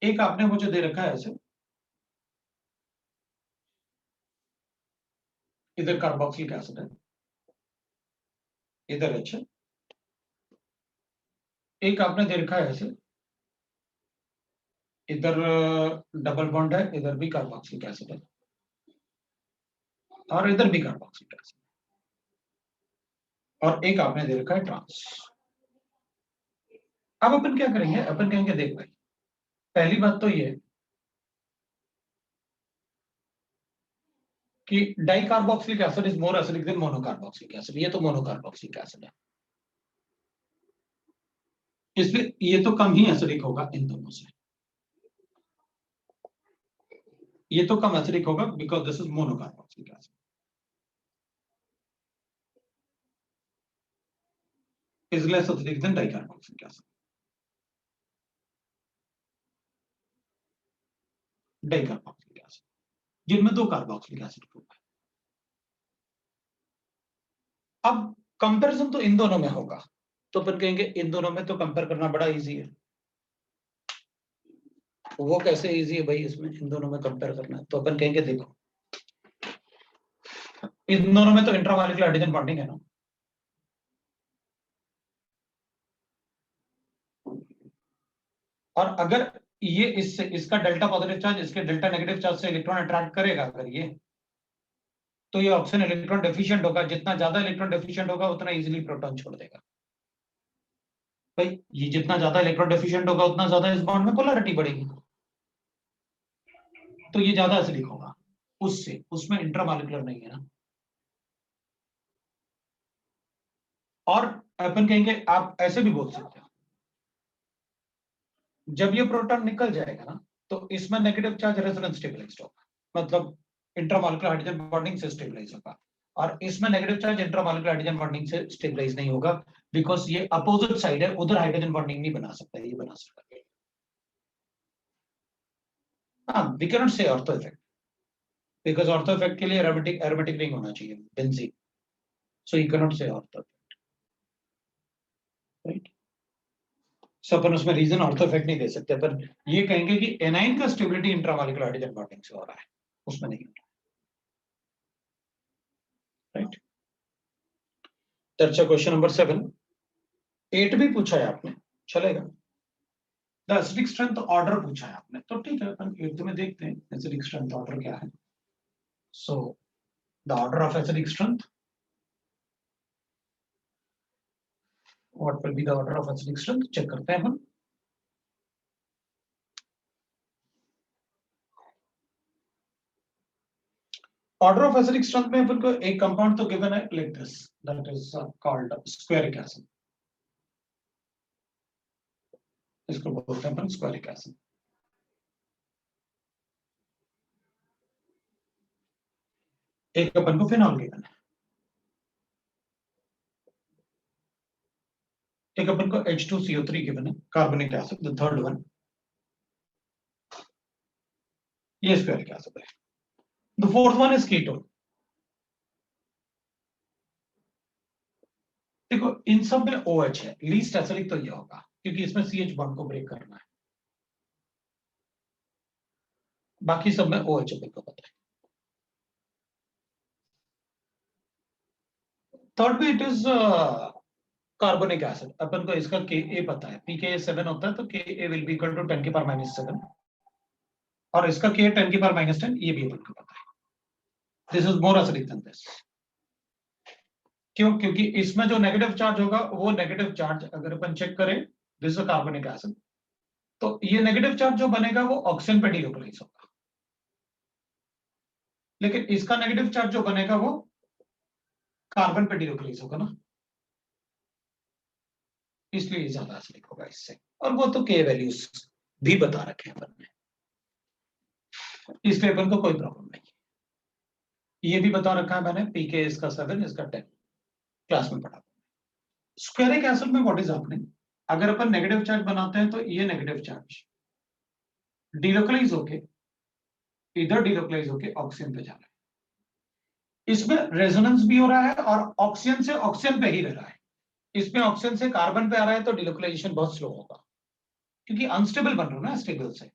एक आपने मुझे दे रखा है ऐसे, इधर कार्बोक्सिलिक एसिड है, इधर H है। एक आपने दे रखा है ऐसे, इधर डबल बॉन्ड है, इधर भी कार्बोक्सिलिक एसिड है, और इधर भी कार्बोक्सिलिक एसिड, और एक आपने दे रखा है ट्रांस। अब अपन क्या करेंगे, अपन कहेंगे देख भाई पहली बात तो ये कि dicarboxylic acid is more acidic then monocarboxylic acid. ये तो मोनोकार्बोक्सिलिक एसिड है, इसलिए ये तो कम ही एसिडिक होगा इन दोनों से। ये तो कम एसिडिक होगा because this is monocarboxylic acid, is less acidic then dicarboxylic acid. Dicarboxylic acid जिनमें दो कार्बोक्सिलिक एसिड ग्रुप है। अब कंपैरिजन तो इन दोनों में होगा, तो अपन कहेंगे इन दोनों में तो कंपेयर करना बड़ा इजी है। वो कैसे इजी है भाई, इसमें इन दोनों में कंपेयर करना है? तो अपन कहेंगे देखो इन दोनों में तो इंट्रामॉलिक्यूलर हाइड्रोजन बॉन्डिंग है ना, और अगर ये इससे इसका डेल्टा पॉजिटिव चार्ज इसके डेल्टा नेगेटिव चार्ज से इलेक्ट्रॉन अट्रैक्ट करेगा अगर ये, तो ये ऑक्सीजन इलेक्ट्रॉन डेफिशिएंट होगा, जितना ज्यादा इलेक्ट्रॉन डेफिशिएंट होगा उतना इजीली प्रोटॉन छोड़ देगा। भाई ये जितना ज्यादा इलेक्ट्रॉन डेफिशिएंट होगा उतना ज्यादा इस बॉन्ड में पोलैरिटी बढ़ेगी, तो ये ज्यादा एसिडिक होगा उससे, उसमें इंट्रामॉलिक्यूलर नहीं है ना। और अपन कहेंगे आप ऐसे भी बोल सकते हो, जब ये प्रोटॉन निकल जाएगा ना तो इसमें नेगेटिव चार्ज रेजोनेंस स्टेबलाइज्ड होगा, मतलब इंट्रामॉलिक्यूलर हाइड्रोजन बॉन्डिंग से स्टेबलाइज होगा, और इसमें negative charge intramolecular hydrogen bonding से स्टेबलाइज नहीं होगा, बिकॉज ये अपोजिट साइड है, उधर हाइड्रोजन बॉन्डिंग नहीं बना सकता, ये बना सकता है। हाँ, वी कैन नॉट से ortho effect, because ortho effect के लिए एरोमेटिक रिंग होना चाहिए benzene, so you can not से ऑर्थो इफेक्ट, राइट। सो अपन उसमें रीजन ऑर्थो इफेक्ट नहीं दे सकते, पर ये कहेंगे कि एनाइन का स्टेबिलिटी इंट्रामॉलिक्यूलर हाइड्रोजन बॉन्डिंग से हो रहा है, उसमें नहीं हो रहा, राइट। चर्चा क्वेश्चन नंबर 7, 8 भी पूछा है आपने, चलेगा। द एसिडिक स्ट्रेंथ ऑर्डर पूछा है आपने, तो ठीक है अपन 8 में देखते हैं एसिडिक स्ट्रेंथ ऑर्डर क्या है। So the order of acidic strength, what will be the order of acidic strength, check करते हैं हम। ऑर्डर ऑफ एसिडिक स्ट्रेंथ में अपन को एक कंपाउंड तो गिवन है like this, that is called squaric acid, इसको बोलते हैं अपन स्क्वेरिक एसिड। एक अपन को फिनॉल गिवन है, एक अपन को H2CO3 गिवन है, carbonic acid the third one, ये स्क्वेरिक एसिड है। The fourth one is ketone. देखो इन सब में OH है, लीस्ट एसिडिक तो ये होगा क्योंकि इसमें CH बॉन्ड को ब्रेक करना है, बाकी सब में OH अपन को पता है। थर्ड भी इट इज कार्बोनिक एसिड, अपन को इसका Ka पता है, pKa 7 होता है, तो Ka will be equal to 10 की पावर -7, और इसका Ka 10 की पावर -10, ये भी अपन को पता है। This is more acidic then this, क्यों? क्योंकि इसमें जो नेगेटिव चार्ज होगा वो नेगेटिव चार्ज अगर अपन चेक करें, दिस इज कार्बोनिक एसिड, तो ये नेगेटिव चार्ज जो बनेगा वो ऑक्सीजन पे डिलोकलाइज होगा, लेकिन इसका नेगेटिव चार्ज जो बनेगा वो कार्बन पे डिलोकलाइज होगा ना, इसलिए ज्यादा एसिडिक होगा इससे, और वो तो के वैल्यूज भी बता रखे हैं अपन ने, इसलिए अपन को कोई प्रॉब्लम नहीं। ये भी बता रखा है मैंने, पीके इसका 7 इसका 10 क्लास में पढ़ा। स्क्वेरिक एसिड में व्हाट इज हैपनिंग, अगर अपन नेगेटिव चार्ज बनाते हैं तो ये नेगेटिव चार्ज डिलोकलाइज होके इधर डिलोकलाइज होके ऑक्सीजन पे जा रहा है, इसमें रेजोनेंस भी हो रहा है और ऑक्सीजन से ऑक्सीजन पे ही रह रहा है, इसमें ऑक्सीजन से कार्बन पे आ रहा है तो डिलोकलाइजेशन बहुत स्लो होगा, क्योंकि अनस्टेबल बन रहा है ना स्टेबल से।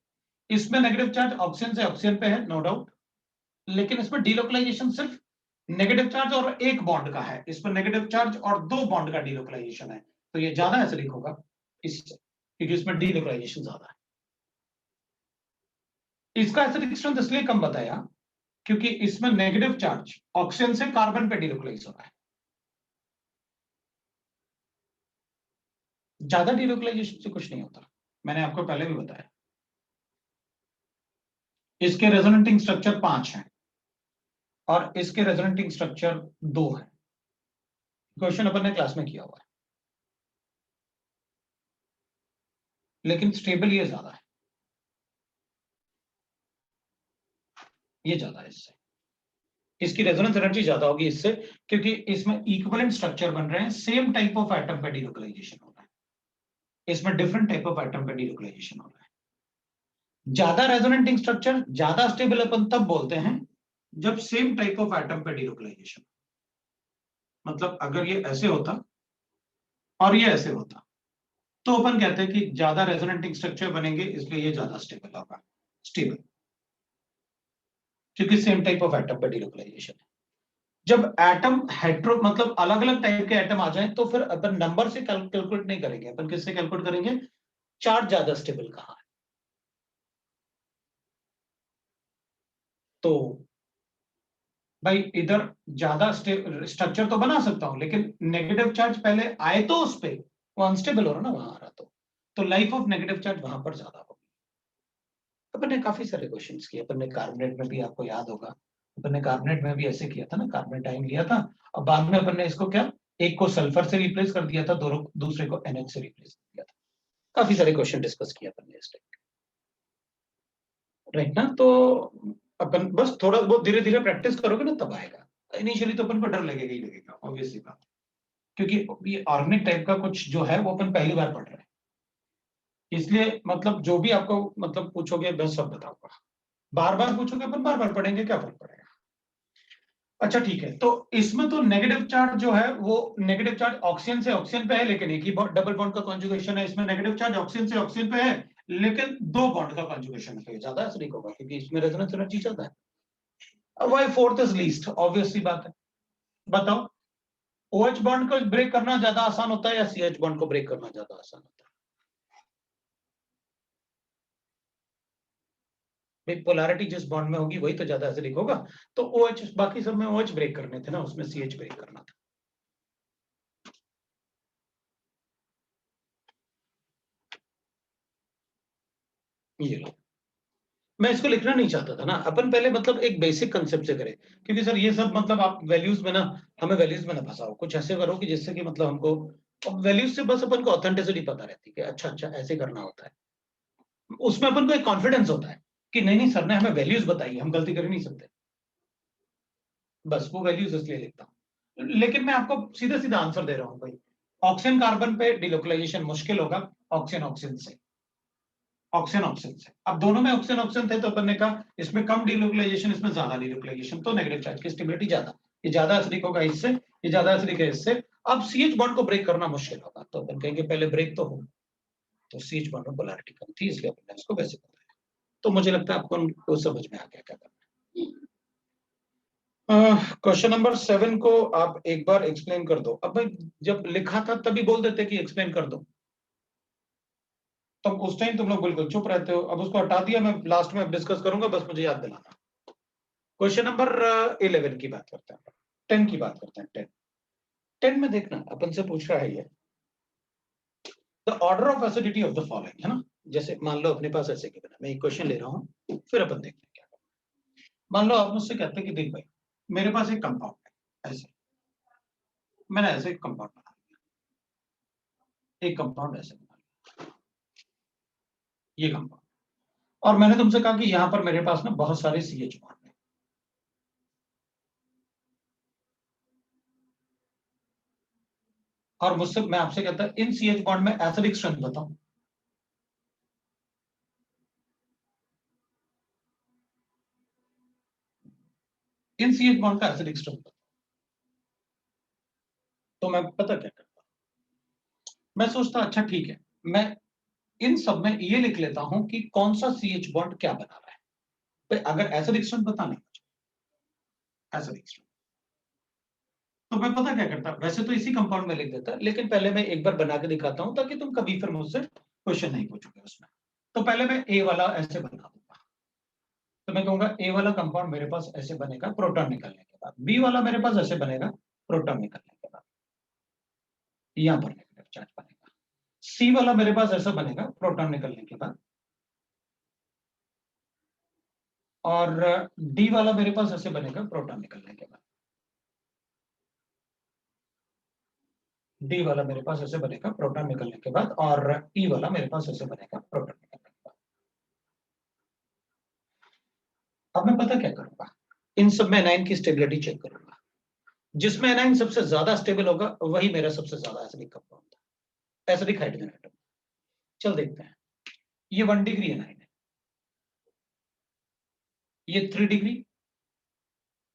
इसमें नेगेटिव चार्ज ऑक्सीजन से ऑक्सीजन पे है नो डाउट, लेकिन इसमें डिलोकलाइजेशन सिर्फ नेगेटिव चार्ज और एक बॉन्ड का है, इसमें नेगेटिव चार्ज और 2 बॉन्ड का डिलोकलाइजेशन है, तो ये ज्यादा एसिडिक होगा इससे, क्योंकि इसमें डिलोकलाइजेशन ज्यादा है। इसका एसिडिक स्ट्रेंथ इसलिए कम बताया क्योंकि इसमें नेगेटिव चार्ज ऑक्सीजन से कार्बन पे डिलोकलाइज हो रहा है, ज्यादा डिलोकलाइजेशन से कुछ नहीं होता, मैंने आपको पहले भी बताया। इसके रेजोनेटिंग स्ट्रक्चर 5 हैं और इसके रेजोनेटिंग स्ट्रक्चर 2 है, क्वेश्चन अपन ने क्लास में किया हुआ है, लेकिन स्टेबल ये ज्यादा है, ये ज्यादा है इससे, इसकी रेजोनेंस एनर्जी ज्यादा होगी इससे, क्योंकि इसमें इक्विवेलेंट स्ट्रक्चर बन रहे हैं, सेम टाइप ऑफ एटम पे डिलोकलाइजेशन हो रहा है, इसमें डिफरेंट टाइप ऑफ एटम पे डिलोकलाइजेशन हो रहा है। ज्यादा रेजोनेटिंग स्ट्रक्चर ज्यादा स्टेबल अपन तब बोलते हैं जब सेम टाइप ऑफ एटम पे डिलोकलाइजेशन, मतलब अगर ये ऐसे होता और ये ऐसे होता, तो अपन कहते हैं कि ज्यादा रेजोनेटिंग स्ट्रक्चर बनेंगे, इसलिए ये ज्यादा स्टेबल होगा, स्टेबल, क्योंकि सेम टाइप ऑफ एटम पे डिलोकलाइजेशन है। जब एटम हेट्रो मतलब अलग अलग टाइप के एटम आ जाए, तो फिर अपन नंबर से कैलकुलेट नहीं करेंगे, अपन किससे कैलकुलेट करेंगे, चार्ज ज्यादा स्टेबल कहां है। तो भाई इधर ज्यादा स्ट्रक्चर तो बना सकता हूं, लेकिन नेगेटिव चार्ज पहले आए तो उस पे वो अनस्टेबल हो रहा ना वहां आ रहा, तो लाइफ ऑफ नेगेटिव चार्ज वहां पर ज्यादा होगी। अपन ने काफी सारे क्वेश्चंस किए, अपन ने कार्बोनेट में भी, आपको याद होगा, अपन ने कार्बोनेट में भी ऐसे किया था ना, कार्बोनेट आयन लिया था और बाद में अपन ने इसको क्या, एक को सल्फर से रिप्लेस कर दिया था, दोनों दूसरे को NH से रिप्लेस कर दिया था। काफी सारे क्वेश्चन डिस्कस किया अपन ने इस टाइप, राइट ना। तो अपन बस थोड़ा बहुत धीरे धीरे प्रैक्टिस करोगे ना तब आएगा। इनिशियली तो अपन को डर लगेगा ही लगेगा, ऑब्वियसली बात, क्योंकि ये ऑर्गेनिक टाइप का कुछ जो है वो अपन पहली बार पढ़ रहे हैं, इसलिए मतलब जो भी आपको मतलब पूछोगे मैं सब बताऊंगा, बार बार पूछोगे अपन बार बार पढ़ेंगे, क्या फर्क पड़ेगा। अच्छा ठीक है, तो इसमें तो नेगेटिव चार्ज जो है वो नेगेटिव चार्ज ऑक्सीजन से ऑक्सीजन पे है, लेकिन एक ही डबल बॉन्ड का कॉन्जुगेशन है, इसमें नेगेटिव चार्ज ऑक्सीजन से ऑक्सीजन पे है, लेकिन दो बॉन्ड का कॉन्जुगेशन है, ज्यादा एसिडिक होगा क्योंकि इसमें रेजोनेंस एनर्जी ज्यादा है। अब Y fourth is least, obviously बात है। बताओ, OH बॉन्ड को ब्रेक करना ज्यादा आसान होता है या CH बॉन्ड को ब्रेक करना ज्यादा आसान होता है? भाई पोलैरिटी जिस बॉन्ड में होगी वही तो ज्यादा एसिडिक होगा, तो OH, बाकी सब में OH ब्रेक करने थे ना, उसमें CH ब्रेक करना था। ये लो, मैं इसको लिखना नहीं चाहता था ना, अपन पहले मतलब एक बेसिक कंसेप्ट से करें, क्योंकि सर ये सब मतलब आप वैल्यूज में ना, हमें वैल्यूज में ना फंसाओ, कुछ ऐसे करो कि जिससे कि मतलब हमको वैल्यूज से बस अपन को ऑथेंटिसिटी पता रहती है कि अच्छा अच्छा ऐसे करना होता है, उसमें अपन को एक कॉन्फिडेंस होता है कि नहीं नहीं सर ने हमें वैल्यूज बताई, हम गलती कर ही नहीं सकते, बस वो वैल्यूज इसलिए लिखता हूँ। लेकिन मैं आपको सीधा सीधा आंसर दे रहा हूँ भाई, ऑक्सीजन कार्बन पे डिलोकलाइजेशन मुश्किल होगा ऑक्सीजन ऑक्सीजन से, ऑक्सीजन ऑक्सीजन से। अब दोनों में ऑक्सीजन ऑक्सीजन थे तो अपन ने कहा इसमें कम डिलोकलाइजेशन, इसमें ज्यादा डिलोकलाइजेशन, तो नेगेटिव चार्ज की स्टेबिलिटी ज्यादा, ये ज्यादा एसिडिक होगा इससे, ये ज्यादा एसिडिक है इससे। अब CH बॉन्ड को ब्रेक करना मुश्किल होगा, तो अपन कहेंगे पहले ब्रेक तो हो, तो CH बॉन्ड में पोलैरिटी कम थी इसलिए अपन ने इसको वैसे बताया। तो मुझे लगता है आपको उनको समझ में आ गया क्या करना है। क्वेश्चन नंबर 7 को आप एक बार एक्सप्लेन कर दो। अब भाई जब लिखा था तभी बोल देते कि एक्सप्लेन कर दो, तब उस टाइम तुम लोग बिल्कुल चुप रहते हो, अब उसको हटा दिया, मैं लास्ट में डिस्कस करूंगा, बस मुझे याद दिलाना। क्वेश्चन नंबर 11 की बात करते हैं, 10 की बात करते हैं। 10 में देखना अपन से पूछ रहा है ये, the order of acidity of the following, है ना। जैसे मान लो अपने पास ऐसे गिवन है, मैं एक क्वेश्चन ले रहा हूँ, फिर अपन देखते हैं क्या करना। मान लो आप मुझसे कहते हैं कि देख भाई मेरे पास एक कंपाउंड है, ऐसे मैंने ऐसे एक कंपाउंड बना लिया, एक कंपाउंड ऐसे बना लिया, ये कंपाउंड, और मैंने तुमसे कहा कि यहाँ पर मेरे पास ना बहुत सारे CH बॉन्ड है, और मुझसे मैं आपसे कहता इन CH बॉन्ड में एसिडिक स्ट्रेंथ बताओ। इन CH बॉन्ड का एसिडिक स्ट्रेंथ बताओ। तो मैं पता क्या करता, मैं सोचता अच्छा ठीक है, मैं इन सब में ये लिख लेता हूं कि कौन सा CH बॉन्ड क्या बना रहा है। भाई अगर एसिडिक स्ट्रेंथ बताना है, एसिडिक स्ट्रेंथ, तो मैं पता क्या करता, वैसे तो इसी कंपाउंड में लिख देता, लेकिन पहले मैं एक बार बना के दिखाता हूं ताकि तुम कभी फिर मुझसे क्वेश्चन नहीं पूछोगे उसमें। तो पहले मैं ए वाला ऐसे बना दूंगा, तो मैं कहूंगा ए वाला कंपाउंड मेरे पास ऐसे बनेगा प्रोटॉन निकलने के बाद, बी वाला मेरे पास ऐसे बनेगा प्रोटॉन निकलने के बाद, यहां पर नेगेटिव चार्ज बनेगा। सी वाला मेरे पास ऐसा बनेगा प्रोटॉन निकलने के बाद, और डी वाला मेरे पास ऐसे बनेगा प्रोटॉन निकलने के बाद, डी वाला मेरे पास ऐसे बनेगा प्रोटॉन निकलने के बाद, और ई वाला मेरे पास ऐसे बनेगा प्रोटॉन निकलने के बाद। अब मैं पता क्या करूंगा, इन सब में एनाइन की स्टेबिलिटी चेक करूंगा, जिसमें एनाइन सबसे ज्यादा स्टेबल होगा वही मेरा सबसे ज्यादा एसिडिक कंपाउंड है, एसिडिक हाइड्रोजन एटम। चल देखते हैं, ये 1 डिग्री एनाइन है, ये 3 डिग्री,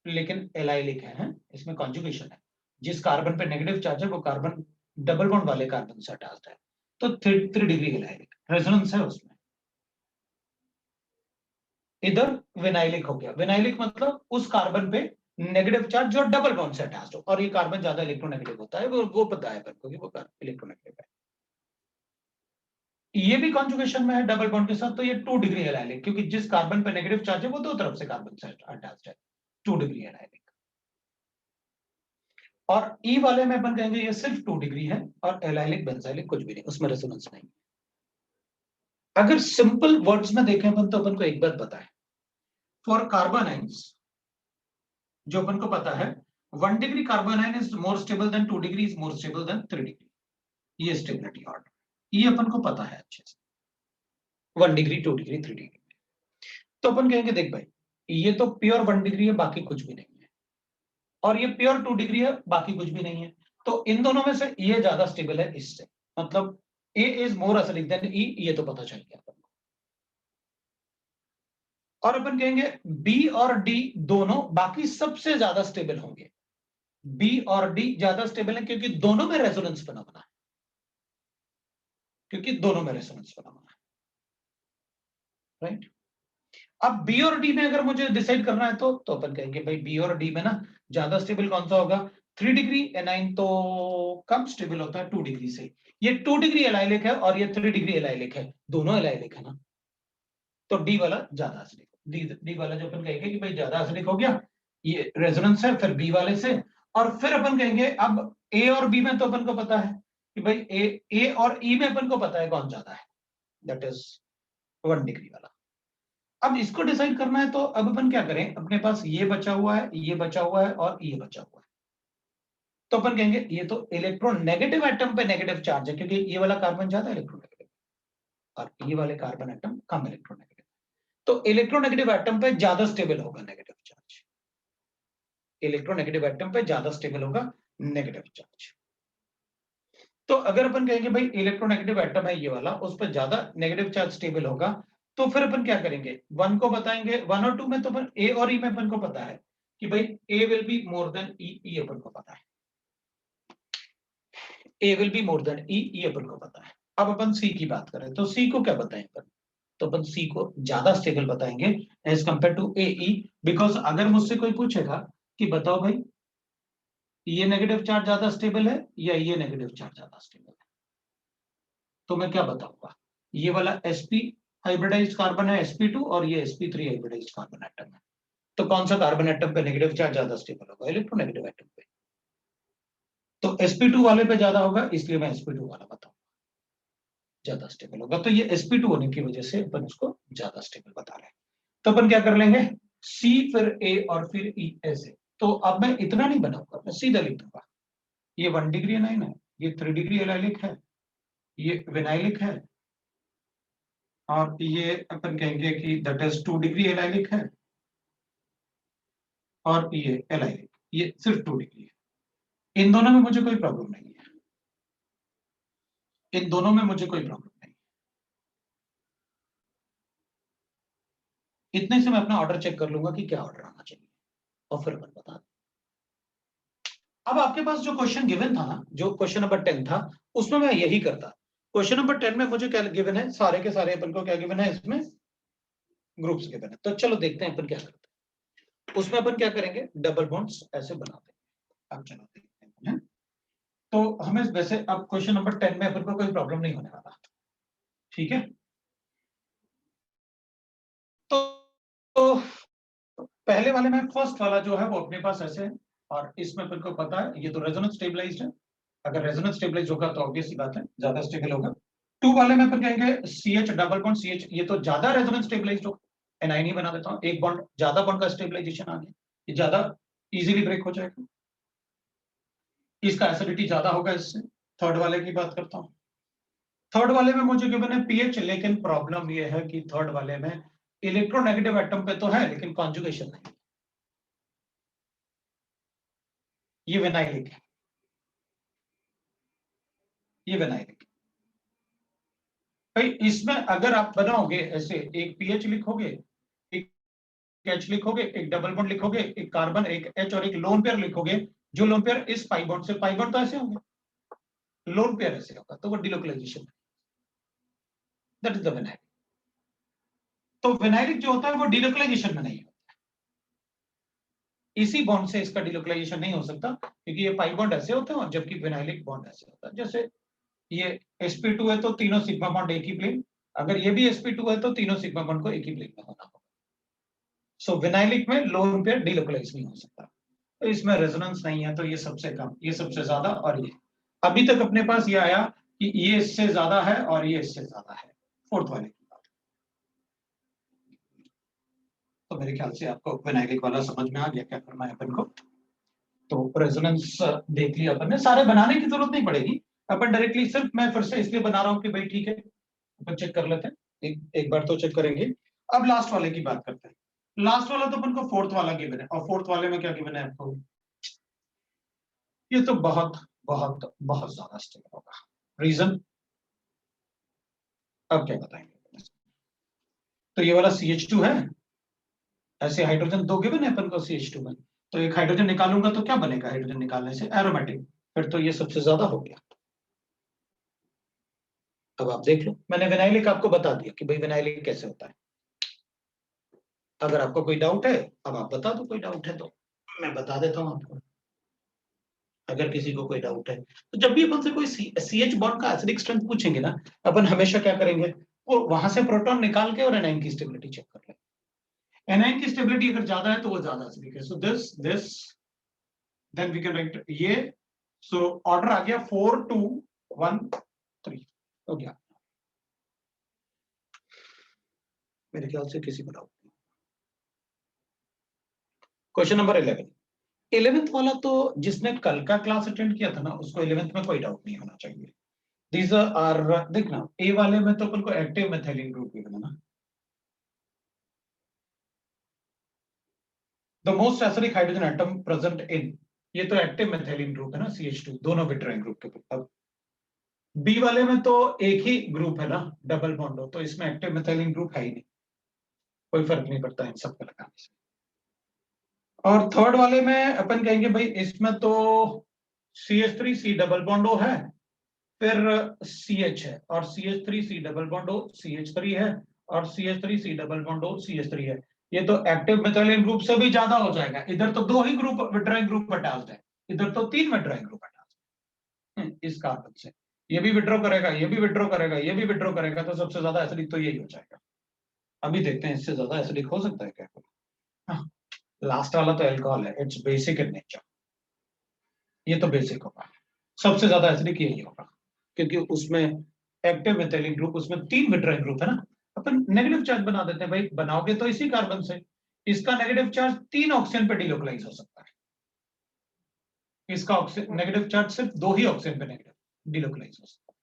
लेकिन एलाइलिक है, इसमें कॉन्जुगेशन है, जिस कार्बन पे नेगेटिव चार्ज है वो कार्बन डबल बॉन्ड वाले कार्बन से अटैच्ड है, तो 3 डिग्री एलाइलिक रेजोनेंस है उसमें। इधर विनाइलिक हो गया, विनाइलिक मतलब उस कार्बन पे नेगेटिव चार्ज जो डबल बॉन्ड से अटैच्ड हो, और ये कार्बन ज्यादा इलेक्ट्रोनेगेटिव होता है, वो पता है अपन को कि वो इलेक्ट्रोनेगेटिव है। ये भी कॉन्जुगेशन में है डबल बॉन्ड के साथ, तो ये 2 डिग्री एलाइलिक, क्योंकि जिस कार्बन पे नेगेटिव चार्ज है वो दो तरफ से कार्बन से अटैच्ड है, 2 डिग्री एलाइलिक। और ई वाले में अपन कहेंगे ये सिर्फ 2 डिग्री है, और एलाइलिक बेंजाइलिक कुछ भी नहीं, उसमें रेजोनेंस नहीं। अगर सिंपल वर्ड्स में देखें अपन, तो अपन को एक बात पता है, फॉर कार्बन आइंस जो अपन को पता है, 1 degree carbon ion is more stable then 2 degree is more stable then 3 degree, ये स्टेबिलिटी ऑर्डर, ये अपन को पता है अच्छे से, 1 डिग्री 2 डिग्री 3 डिग्री। तो अपन कहेंगे देख भाई, ये तो प्योर 1 डिग्री है, बाकी कुछ भी नहीं है, और ये प्योर 2 डिग्री है, बाकी कुछ भी नहीं है, तो इन दोनों में से ये ज्यादा स्टेबल है इससे, मतलब ए इज मोर एसिडिक देन ई, ये तो पता चल गया अपन को। और अपन कहेंगे बी और डी दोनों बाकी सबसे ज्यादा स्टेबल होंगे, बी और डी ज्यादा स्टेबल है क्योंकि दोनों में रेजोनेंस फिनोमेना है, क्योंकि दोनों में रेजोनेंस फिनोमेना है, राइट। अब बी और डी में अगर मुझे डिसाइड करना है, तो अपन कहेंगे भाई बी और डी में ना ज्यादा स्टेबल कौन सा होगा, 3 डिग्री एनाइन तो कम स्टेबल होता है 2 डिग्री से, ये 2 डिग्री एलाइलिक है और ये 3 डिग्री एलाइलिक है, दोनों एलाइलिक है ना, तो डी वाला ज्यादा एसिडिक, डी वाला जो अपन कहेंगे कि भाई ज्यादा एसिडिक हो गया, ये रेजोनेंस है फिर बी वाले से। और फिर अपन कहेंगे अब ए और बी में तो अपन को पता है कि भाई ए और ई में अपन को पता है कौन ज्यादा है, दैट इज 1 डिग्री वाला। अब इसको डिसाइड करना है, तो अब अपन क्या करें, अपने पास ये बचा हुआ है, ये बचा हुआ है और ये बचा हुआ है, तो अपन कहेंगे ये तो इलेक्ट्रोनेगेटिव एटम पे नेगेटिव चार्ज है, क्योंकि ये वाला कार्बन ज्यादा इलेक्ट्रोनेगेटिव और ये वाले कार्बन एटम कम इलेक्ट्रोनेगेटिव, तो इलेक्ट्रोनेगेटिव एटम पे ज्यादा स्टेबल होगा नेगेटिव चार्ज, इलेक्ट्रोनेगेटिव एटम पे ज्यादा स्टेबल होगा नेगेटिव चार्ज। तो अगर अपन कहेंगे भाई इलेक्ट्रोनेगेटिव एटम है ये वाला, उस पर ज्यादा नेगेटिव चार्ज स्टेबल होगा, तो फिर अपन क्या करेंगे, 1 को बताएंगे, 1 और 2 में तो अपन ए और ई में अपन को पता है कि भाई ए विल बी मोर देन ई, ई अपन को पता है, ए विल बी मोर देन ई, ई अपन को पता है। अब अपन सी की बात करें, तो सी को क्या बताएं अपन, तो अपन सी को ज्यादा स्टेबल बताएंगे as compare to A E, because अगर मुझसे कोई पूछेगा कि बताओ भाई ये नेगेटिव चार्ज ज्यादा स्टेबल है या ये नेगेटिव चार्ज ज्यादा स्टेबल है, तो मैं क्या बताऊंगा, ये वाला sp हाइब्रिडाइज्ड कार्बन है sp2 और ये sp3 हाइब्रिडाइज्ड कार्बन एटम है, तो कौन सा कार्बन एटम पे नेगेटिव चार्ज ज्यादा स्टेबल होगा, इलेक्ट्रोनेगेटिव एटम पे, तो sp2 वाले पे ज्यादा होगा, इसलिए मैं sp2 वाला बताऊंगा ज्यादा स्टेबल होगा, तो ये sp2 होने की वजह से अपन उसको ज्यादा स्टेबल बता रहे हैं। तो अपन क्या कर लेंगे, सी फिर ए और फिर ई ऐसे, तो अब मैं इतना नहीं बनाऊंगा, मैं सीधा लिख दूंगा, ये 1 डिग्री एनाइन है, ये 3 डिग्री एलाइलिक है, ये विनाइलिक है, और ये अपन कहेंगे कि दैट इज 2 डिग्री एलाइलिक है, और ये एलाइलिक, ये सिर्फ 2 डिग्री है। इन दोनों में मुझे कोई प्रॉब्लम नहीं है, इन दोनों में मुझे कोई प्रॉब्लम नहीं, इतने से मैं अपना ऑर्डर चेक कर लूंगा कि क्या ऑर्डर आना चाहिए, और फिर अपन बता दें। अब आपके पास जो क्वेश्चन गिवन था ना, जो क्वेश्चन नंबर 10 था, उसमें मैं यही करता, क्वेश्चन नंबर 10 में मुझे क्या गिवन है, सारे के सारे अपन को क्या गिवन है, इसमें ग्रुप्स गिवन है, तो चलो देखते हैं अपन क्या करते हैं। उसमें अपन क्या करेंगे, डबल बॉन्ड्स ऐसे बना देंगे। अब चलो देखते हैं, तो हमें वैसे अब क्वेश्चन नंबर 10 में अपन को कोई प्रॉब्लम नहीं होने वाला, ठीक है। तो पहले वाले में फर्स्ट वाला जो है वो अपने पास ऐसे है, और इसमें अपन को पता है ये तो रेजोनेंस स्टेबलाइज्ड है, अगर रेजोनेंस स्टेबलाइज होगा तो ऑब्वियस सी बात है ज्यादा स्टेबल होगा। 2 वाले में अपन कहेंगे CH डबल बॉन्ड CH, ये तो ज्यादा रेजोनेंस स्टेबलाइज्ड होगा, एनआईन ही बना देता हूं, एक बॉन्ड ज्यादा बॉन्ड का स्टेबलाइजेशन आ गया, ये ज्यादा इजीली ब्रेक हो जाएगा, इसका एसिडिटी ज्यादा होगा इससे। थर्ड वाले की बात करता हूं, थर्ड वाले में मुझे गिवन है पीएच, लेकिन प्रॉब्लम ये है कि थर्ड वाले में इलेक्ट्रोनेगेटिव एटम पे तो है लेकिन कॉन्जुगेशन नहीं, ये विनाइलिक है, ये विनाइलिक। भाई इसमें अगर आप बनाओगे ऐसे, एक पीएच लिखोगे, एक एच लिखोगे, एक डबल बॉन्ड लिखोगे, एक कार्बन, एक एच और एक लोन पेयर लिखोगे, जो लोन पेयर इस पाई बॉन्ड से, पाई बॉन्ड तो ऐसे होंगे, लोन पेयर ऐसे होगा तो वो delocalisation, that is the vinylic. तो विनाइलिक जो होता है वो डिलोकलाइजेशन में नहीं होता, इसी बॉन्ड से इसका डिलोकलाइजेशन नहीं हो सकता, क्योंकि ये पाई बॉन्ड ऐसे होते हैं और जबकि विनाइलिक बॉन्ड ऐसे होता है। जैसे ये sp2 है तो तीनों सिग्मा बॉन्ड एक ही प्लेन, अगर ये भी sp2 है तो तीनों सिग्मा बॉन्ड को एक ही प्लेन में होना होगा। सो विनाइलिक में लोन पेयर डिलोकलाइज नहीं हो सकता, तो इसमें रेजोनेंस नहीं है, तो ये सबसे कम, ये सबसे ज्यादा, और ये अभी तक अपने पास ये आया कि ये इससे ज्यादा है और ये इससे ज्यादा है, फोर्थ वाले की बात। तो मेरे ख्याल से आपको विनाइलिक वाला समझ में आ गया क्या करना है अपन को। तो रेजोनेंस देख लिया अपन ने, सारे बनाने की जरूरत नहीं पड़ेगी, अपन डायरेक्टली सिर्फ मैं फिर से इसलिए बना रहा हूँ कि भाई ठीक है अपन चेक कर लेते हैं, एक बार तो चेक करेंगे। अब लास्ट वाले की बात करते हैं। लास्ट वाला तो अपन को फोर्थ वाला गिवन है, और फोर्थ वाले में क्या गिवन है आपको, ये तो बहुत बहुत बहुत ज्यादा स्टेबल होगा। रीजन अब क्या बताएंगे। तो ये वाला CH2 है, ऐसे हाइड्रोजन दो गिवन है अपन को CH2 में, तो एक हाइड्रोजन निकालूंगा तो क्या बनेगा, हाइड्रोजन निकालने से एरोमेटिक, फिर तो ये सबसे ज्यादा हो गया। अब आप देख लो, मैंने विनाइलिक आपको बता दिया कि भाई विनाइलिक कैसे होता है। अगर आपको कोई डाउट है, अब आप बता दो, कोई डाउट है तो मैं बता देता हूँ आपको, अगर किसी को कोई डाउट है। तो जब भी अपन से कोई CH बॉन्ड का एसिडिक स्ट्रेंथ पूछेंगे ना, अपन हमेशा क्या करेंगे, वो वहां से प्रोटॉन निकाल के और एनाइन की स्टेबिलिटी चेक कर ले। एनाइन की स्टेबिलिटी अगर ज्यादा है तो वो ज्यादा एसिडिक है, so this then we can write ये। सो ऑर्डर आ गया 4 2 1 3 हो गया। मेरे ख्याल से किसी को डाउट नहीं। क्वेश्चन नंबर 11, 11th वाला तो जिसने कल का क्लास अटेंड किया था ना, उसको 11th में कोई डाउट नहीं होना चाहिए। These are देखना, ए वाले में तो अपन को एक्टिव मेथिलीन ग्रुप गिवन है ना, the most acidic hydrogen atom present in, ये तो एक्टिव मेथिलीन ग्रुप है ना, CH2 दोनों विट्राइन ग्रुप के। अब बी वाले में तो एक ही ग्रुप है ना, डबल बॉन्ड हो, तो इसमें एक्टिव मेथिलीन ग्रुप है ही नहीं, कोई फर्क नहीं पड़ता इन सब का लगाने से। और थर्ड वाले में अपन कहेंगे भाई इसमें तो CH3 C double bond O है, फिर CH है, और CH3 C double bond O CH3 है, और CH3 C double bond O CH3 है। ये तो एक्टिव मेथिलीन ग्रुप से भी ज्यादा हो जाएगा, इधर तो दो ही ग्रुप विट्राइन ग्रुप अटैच्ड है, इधर तो तीन विट्राइन ग्रुप अटैच्ड है इस कार्बन से। ये भी विड्रॉ करेगा, ये भी विड्रॉ करेगा, ये भी विड्रॉ करेगा, तो सबसे ज्यादा एसिडिक तो यही हो जाएगा। अभी देखते हैं इससे ज्यादा एसिडिक हो सकता है क्या। हाँ, लास्ट वाला तो अल्कोहल है, इट्स बेसिक इन नेचर, ये तो बेसिक होगा, सबसे ज्यादा एसिडिक यही होगा, क्योंकि उसमें एक्टिव मेथिलीन ग्रुप, उसमें तीन विट्राइन ग्रुप है ना। अपन नेगेटिव चार्ज बना देते हैं भाई, बनाओगे तो इसी कार्बन से, इसका नेगेटिव चार्ज 3 ऑक्सीजन पे डिलोकलाइज हो सकता है, इसका नेगेटिव चार्ज सिर्फ 2 ही ऑक्सीजन पे नेगेटिव डिलोकलाइज हो सकता है,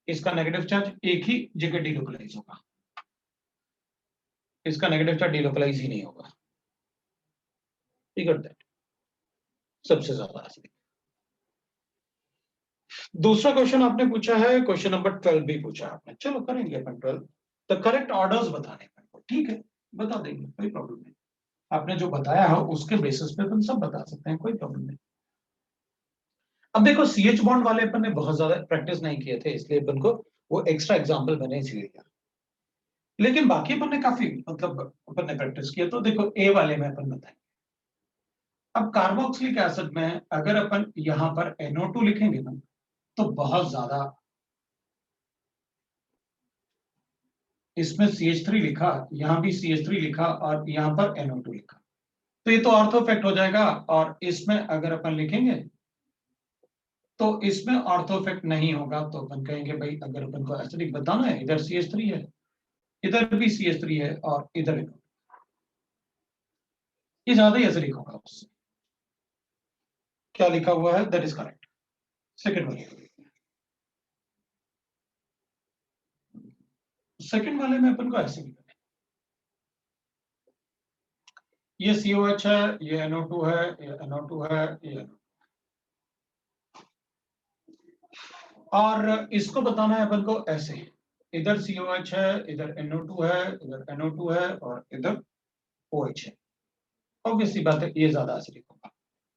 इसका नेगेटिव चार्ज एक ही जगह डिलोकलाइज होगा, इसका नेगेटिव चार्ज डिलोकलाइज ही नहीं होगा, ठीक है, सबसे ज्यादा एसिडिक। दूसरा क्वेश्चन आपने पूछा है, क्वेश्चन नंबर 12 भी पूछा आपने, चलो करेंगे अपन 12, द करेक्ट ऑर्डर्स बताने को, ठीक है बता देंगे, कोई प्रॉब्लम नहीं, आपने जो बताया है उसके बेसिस पे अपन सब बता सकते हैं, कोई प्रॉब्लम नहीं। अब देखो CH बॉन्ड वाले अपन ने बहुत ज्यादा प्रैक्टिस नहीं किए थे, इसलिए अपन को वो एक्स्ट्रा एग्जांपल मैंने इसलिए लिया, लेकिन बाकी अपन ने काफी मतलब अपन ने प्रैक्टिस किया। तो देखो ए वाले में अपन बताएंगे, अब कार्बोक्सिलिक एसिड में अगर अपन यहाँ पर NO2 लिखेंगे ना, तो बहुत ज्यादा, इसमें CH3 लिखा, यहाँ भी CH3 लिखा, और यहाँ पर NO2 लिखा, तो ये तो ऑर्थो इफेक्ट हो जाएगा, और इसमें अगर अपन लिखेंगे तो इसमें ऑर्थो इफेक्ट नहीं होगा, तो अपन कहेंगे भाई अगर अपन को एसिडिक बताना है, इधर CH3 है, इधर भी CH3 है, और इधर NO2, ये ज्यादा ही एसिडिक होगा उससे। क्या लिखा हुआ है, दैट इज करेक्ट, सेकंड वाले, सेकंड वाले में अपन को ऐसे लिखना है, ये COH है, ये NO2 है, ये NO2 है, ये NO2, और इसको बताना है अपन को ऐसे, इधर COH है, इधर NO2 है, इधर NO2 है, और इधर OH है। ऑब्वियसली बात है ये ज्यादा एसिडिक होगा,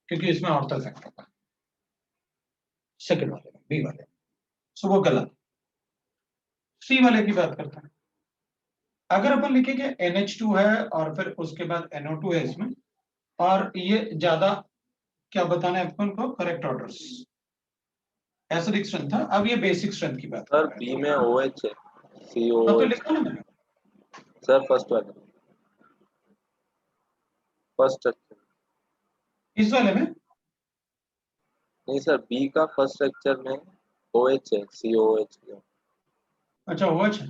क्योंकि इसमें ऑर्थो इफेक्ट होगा। सेकंड वाले में, बी वाले में, सो वो गलत। सी वाले की बात करते हैं। अगर अपन लिखेंगे NH2 है और फिर उसके बाद NO2 है इसमें, और ये ज्यादा क्या बताना है अपन को, करेक्ट ऑर्डर्स, एसिडिक स्ट्रेंथ था। अब ये बेसिक स्ट्रेंथ की बात कर सर रहे हैं। बी में OH है, तो COOH। लिखा ना मैंने, सर फर्स्ट वाला, फर्स्ट स्ट्रक्चर। इस वाले में। नहीं सर, बी का फर्स्ट स्ट्रक्चर में OH है, COOH। अच्छा OH है,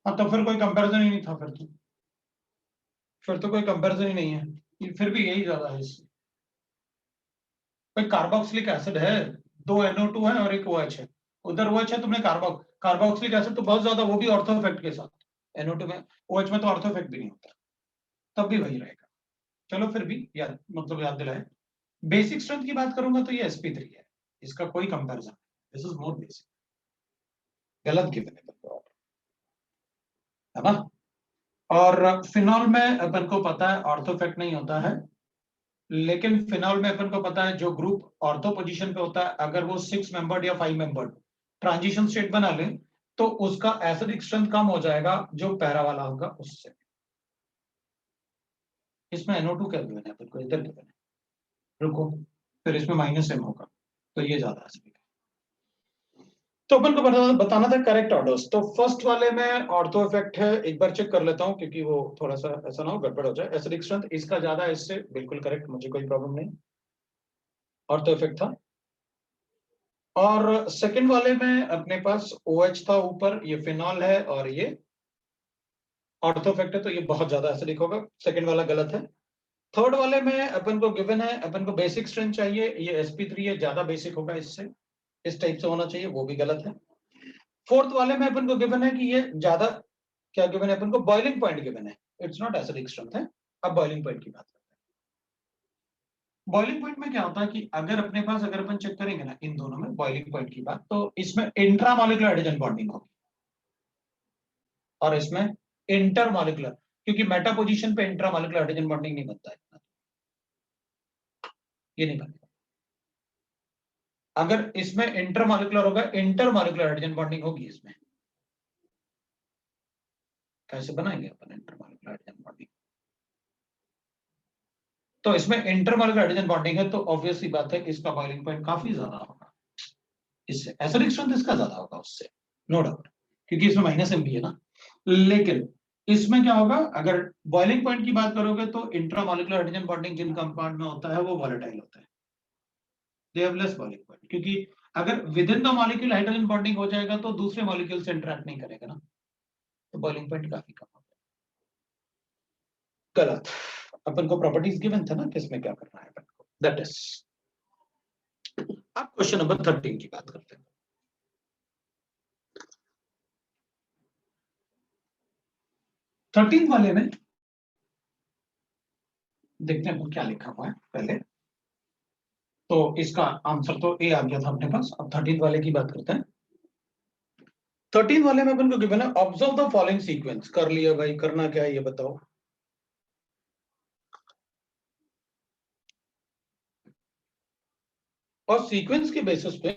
हाँ तो फिर कोई कंपैरिजन ही नहीं था, फिर तो कोई कंपैरिजन ही नहीं है, फिर भी यही ज्यादा है इससे। भाई कार्बोक्सिलिक एसिड है, 2 NO2 है और एक OH है, उधर OH है, तुमने कार्बोक्सिलिक एसिड तो बहुत ज्यादा, वो भी ऑर्थो इफेक्ट के साथ। NO2 में, OH में तो ऑर्थो इफेक्ट भी नहीं होता, तब भी वही रहेगा। चलो फिर भी याद, मतलब याद दिलाए। बेसिक स्ट्रेंथ की बात करूंगा तो ये sp3 है, इसका कोई comparison, this is more basic. गलत गिवन है ना। और फिनॉल में अपन को पता है ऑर्थो इफेक्ट नहीं होता है, लेकिन फिनॉल में अपन को पता है जो ग्रुप ऑर्थो पोजीशन पे होता है, अगर वो 6 मेंबर्ड या 5 मेंबर्ड ट्रांजिशन स्टेट बना ले, तो उसका एसिडिक स्ट्रेंथ कम हो जाएगा जो पैरा वाला होगा उससे। इसमें NO2 क्या गिवन है अपन को, इधर गिवन है, रुको, फिर इसमें -M होगा, तो ये ज्यादा एसिडिक है। तो अपन को बताना था करेक्ट ऑर्डर्स। तो फर्स्ट वाले में ऑर्थो इफेक्ट है, एक बार चेक कर लेता हूं क्योंकि वो थोड़ा सा ऐसा ना हो गड़बड़ हो जाए। एसिडिक स्ट्रेंथ इसका ज्यादा है, इससे बिल्कुल करेक्ट, मुझे कोई प्रॉब्लम नहीं, ऑर्थो इफेक्ट था। और सेकंड वाले में अपने पास OH था ऊपर, ये फिनॉल है और ये ऑर्थो इफेक्ट है, तो ये बहुत ज्यादा एसिडिक होगा, सेकंड वाला गलत है। थर्ड वाले में अपन को गिवन है, अपन को बेसिक स्ट्रेंथ चाहिए, ये sp3 है, ज्यादा बेसिक होगा इससे, इस टाइप से होना चाहिए, वो भी गलत है। फोर्थ वाले में अपन को गिवन है कि ये ज्यादा, क्या गिवन है अपन को, बॉइलिंग पॉइंट गिवन है, इट्स नॉट एसिडिक स्ट्रेंथ है। अब बॉइलिंग पॉइंट की बात करते हैं। बॉइलिंग पॉइंट में क्या होता है कि अगर अपने पास, अगर अपन चेक करेंगे ना इन दोनों में बॉइलिंग पॉइंट की बात, तो इसमें इंट्रामॉलिक्यूलर हाइड्रोजन बॉन्डिंग होगी और इसमें इंटरमॉलिक्यूलर, क्योंकि मेटा पोजीशन पे इंट्रामॉलिक्यूलर हाइड्रोजन बॉन्डिंग नहीं बनता है, ये नहीं बनेगा। अगर इसमें इंटरमॉलिक्यूलर होगा, इंटरमॉलिक्यूलर हाइड्रोजन बॉन्डिंग होगी इसमें। कैसे बनाएंगे अपन इंटरमॉलिक्यूलर हाइड्रोजन बॉन्डिंग, तो इसमें इंटरमॉलिक्यूलर हाइड्रोजन बॉन्डिंग है, तो ऑब्वियसली बात है कि इसका बॉइलिंग पॉइंट काफी ज्यादा होगा, इससे एसिडिक स्ट्रेंथ इसका ज्यादा होगा उससे, नो डाउट, क्योंकि इसमें -M भी है ना। लेकिन इसमें क्या होगा, अगर बॉइलिंग पॉइंट की बात करोगे तो इंट्रामॉलिक्यूलर हाइड्रोजन बॉन्डिंग जिन कंपाउंड में होता है वो वॉलेटाइल होता है, they have less boiling point, क्योंकि अगर with in the molecule hydrogen bonding हो जाएगा तो दूसरे मॉलिक्यूल से इंटरेक्ट नहीं करेगा ना, तो बॉइलिंग पॉइंट काफी कम होगा। गलत, अपन को प्रॉपर्टीज गिवन था ना किसमें क्या करना है अपन को, दैट इज। अब क्वेश्चन नंबर 13 की बात करते हैं। 13 वाले में देखते हैं क्या लिखा हुआ है पहले। तो इसका आंसर तो ए आ गया था अपने पास। अब 13 वाले की बात करते हैं। 13 वाले में अपन को गिवन है ऑब्जर्व द फॉलोइंग सीक्वेंस। कर लिया भाई, करना क्या है ये बताओ। और सीक्वेंस के बेसिस पे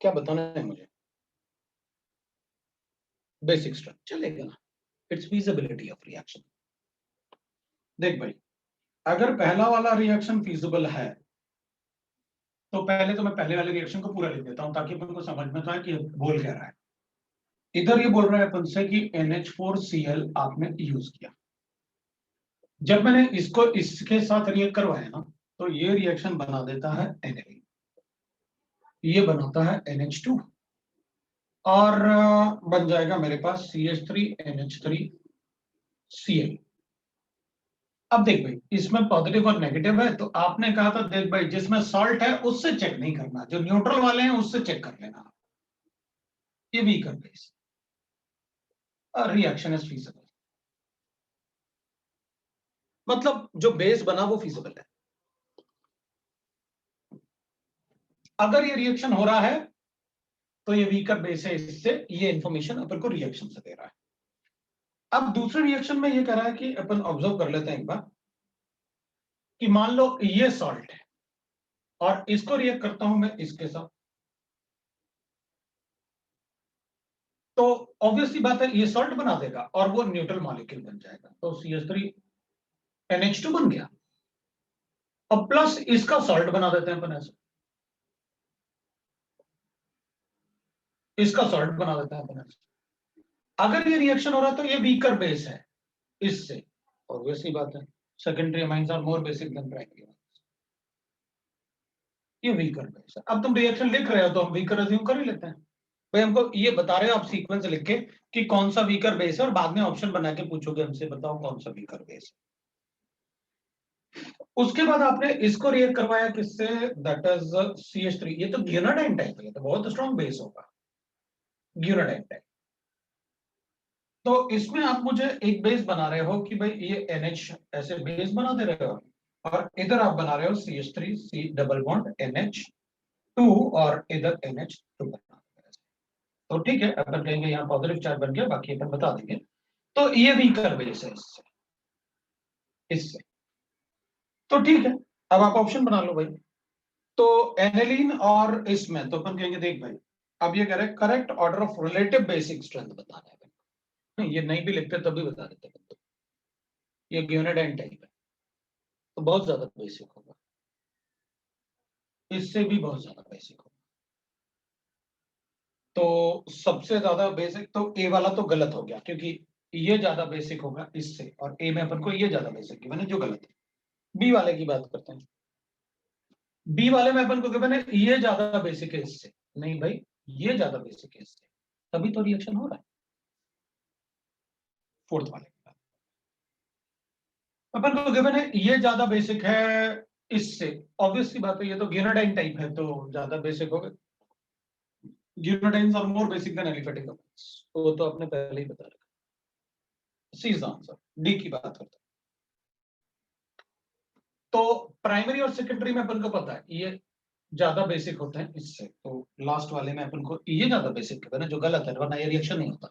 क्या बताना है मुझे, बेसिक स्ट्रक्चर चलेगा ना, इट्स फीजिबिलिटी ऑफ रिएक्शन। देख भाई, अगर पहला वाला रिएक्शन फीजिबल है तो पहले तो मैं पहले वाले रिएक्शन को पूरा लिख देता हूं ताकि अपन को समझ में तो आए कि बोल क्या रहा है। इधर ये बोल रहा है अपन से कि NH4Cl आपने यूज किया, जब मैंने इसको इसके साथ रिएक्ट करवाया ना तो ये रिएक्शन बना देता है Na, ये बनाता है NH2 और बन जाएगा मेरे पास CH3NH3Cl। अब देख भाई, इसमें पॉजिटिव और नेगेटिव है, तो आपने कहा था देख भाई जिसमें सॉल्ट है उससे चेक नहीं करना, जो न्यूट्रल वाले हैं उससे चेक कर लेना। ये weaker base, reaction is feasible, मतलब जो बेस बना वो फीजिबल है। अगर ये रिएक्शन हो रहा है तो ये वीकर बेस है, इससे ये इंफॉर्मेशन अपन को रिएक्शन से दे रहा है। अब दूसरे रिएक्शन में ये कह रहा है कि अपन ऑब्जर्व कर लेते हैं एक बार कि मान लो ये सॉल्ट है, और इसको रिएक्ट करता हूं मैं इसके साथ, तो ऑब्वियसली बात है ये सॉल्ट बना देगा और वो न्यूट्रल मॉलिक्यूल बन जाएगा, तो CH3 NH2 बन गया। अब प्लस इसका सॉल्ट बना देते हैं अपन ऐसे, इसका सॉल्ट बना देते हैं अपन ऐसे। अगर ये रिएक्शन हो रहा है तो ये वीकर बेस है इससे, ऑब्वियसली बात है secondary amines are more basic than primary, ये वीकर बेस है। अब तुम रिएक्शन लिख रहे हो तो हम वीकर अज्यूम कर ही लेते हैं। भाई हमको ये बता रहे हो आप सीक्वेंस लिख के कि कौन सा वीकर बेस है, और बाद में ऑप्शन बना के पूछोगे हमसे बताओ कौन सा वीकर बेस है। उसके बाद आपने इसको रिएक्ट करवाया किससे, दैट इज CH3। ये तो ग्यूनाडाइन टाइप है, तो बहुत स्ट्रॉन्ग बेस होगा ग्यूनाडाइन टाइप। तो इसमें आप मुझे एक बेस बना रहे हो कि भाई ये NH ऐसे बेस बना दे रहे हो, और इधर आप बना रहे हो CH3 C double bond NH2, और इधर NH2 बना रहे हो। तो ठीक है, अपन कहेंगे यहाँ पॉजिटिव चार्ज बन गया, बाकी अपन बता देंगे। तो ये वीकर बेस है इससे इससे, तो ठीक है। अब आप ऑप्शन बना लो भाई। तो एनेलिन और इसमें तो अपन कहेंगे देख भाई, अब ये कह रहे हैं correct order of relative basic strength बताना है। ये नहीं भी लिखते तब भी बता देते हैं, तो ये ग्यूनाडाइन टाइप है तो बहुत ज्यादा बेसिक होगा, इससे भी बहुत ज्यादा बेसिक होगा। तो सबसे ज्यादा बेसिक तो ए वाला तो गलत हो गया, क्योंकि ये ज्यादा बेसिक होगा इससे, और ए में अपन को ये ज्यादा बेसिक गिवन है जो गलत है। बी वाले की बात करते हैं। बी वाले में अपन को गिवन है ये ज्यादा बेसिक है इससे, नहीं भाई ये ज्यादा बेसिक है इससे, तभी तो रिएक्शन हो रहा है। फोर्थ वाले की बात अपन को गिवन है ये ज्यादा बेसिक है इससे, ऑब्वियसली बात है ये तो ग्यूनाडाइन टाइप है तो ज्यादा बेसिक होगा। Guanidines are more basic than aliphatic compounds, वो तो आपने पहले ही बता रखा। सी इज आंसर, डी की बात करते हैं। तो प्राइमरी और सेकेंडरी में अपन को पता है ये ज्यादा बेसिक होते हैं इससे, तो लास्ट वाले में अपन को ये ज्यादा बेसिक है ना, जो गलत है, वरना ये रिएक्शन नहीं होता।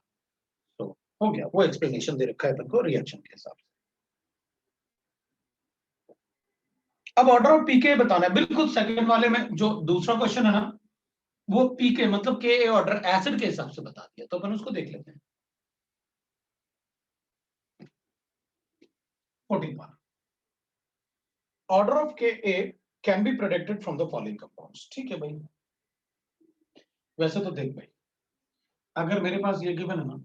तो हो गया, वो एक्सप्लेनेशन दे रखा है अपन को रिएक्शन के हिसाब से। अब ऑर्डर ऑफ पीके बताना है, बिल्कुल सेकंड वाले में जो दूसरा क्वेश्चन है ना, वो पीके मतलब के ऑर्डर एसिड के हिसाब से बता दिया, तो अपन उसको देख लेते हैं। 14 ऑर्डर ऑफ के can be predicted from the following compounds. ठीक है भाई, वैसे तो देख भाई, अगर मेरे पास ये गिवन है ना,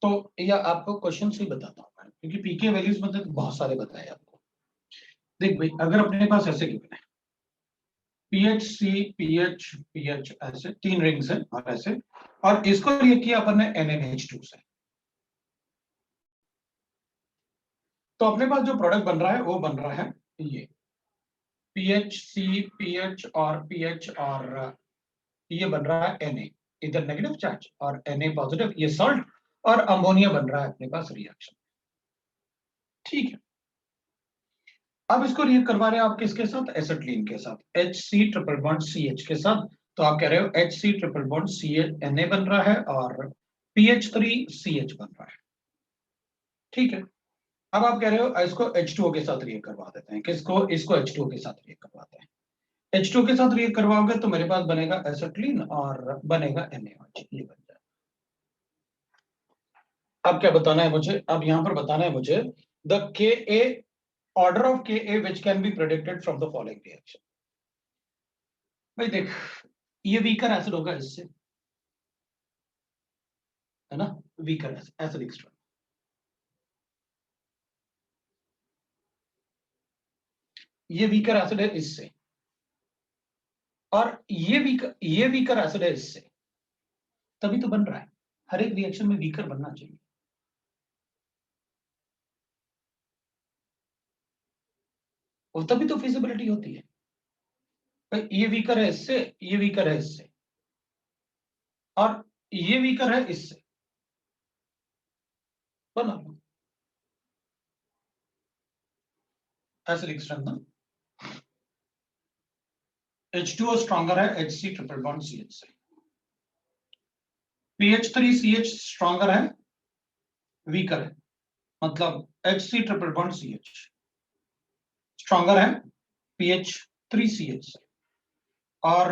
तो या आपको क्वेश्चन से ही बताता हूं मैं, क्योंकि पीके वैल्यूज मतलब बहुत सारे बताए आपको। देख भाई, अगर अपने पास ऐसे गिवन है PHC PH PH ऐसे 3 रिंग्स हैं और ऐसे, और इसको ये किया अपन ने NaNH2 से, तो अपने पास जो प्रोडक्ट बन रहा है वो बन रहा है ये PHC PH और PH, और ये बन रहा है Na, इधर नेगेटिव चार्ज और Na पॉजिटिव, ये सॉल्ट, और अमोनिया बन रहा है अपने पास रिएक्शन। ठीक है, अब इसको रिएक्ट करवा रहे हैं आप किसके साथ, एसिटिलीन के साथ, HC ट्रिपल बॉन्ड CH के साथ। तो आप कह रहे हो HC ट्रिपल बॉन्ड Na बन रहा है और PH3CH बन रहा है। ठीक है, अब आप कह रहे हो इसको H2O के साथ रिएक्ट करवा देते हैं, किसको, इसको H2O के साथ रिएक्ट करवाते हैं। H2O के साथ रिएक्ट करवाओगे तो मेरे पास बनेगा एसिटिलीन और बनेगा NaOH, ये बन जाएगा। अब क्या बताना है मुझे, अब यहां पर बताना है मुझे the Ka order of Ka which can be predicted from the following reaction। भाई देख, ये वीकर एसिड होगा इससे, है ना, वीकर एसिड एक्स्ट्रा, ये वीकर एसिड है इससे, और ये वीकर एसिड है इससे, तभी तो बन रहा है। हर एक रिएक्शन में वीकर बनना चाहिए, और तभी तो फिजिबिलिटी होती है। भाई ये वीकर है इससे, ये वीकर है इससे, और ये वीकर है इससे, बना लो एसिड एक्सट्रा। H2O स्ट्रॉन्गर है HC ट्रिपल बॉन्ड CH से, PH3CH स्ट्रॉन्गर है वीकर है, मतलब HC triple bond CH। Stronger है PH3CH से, और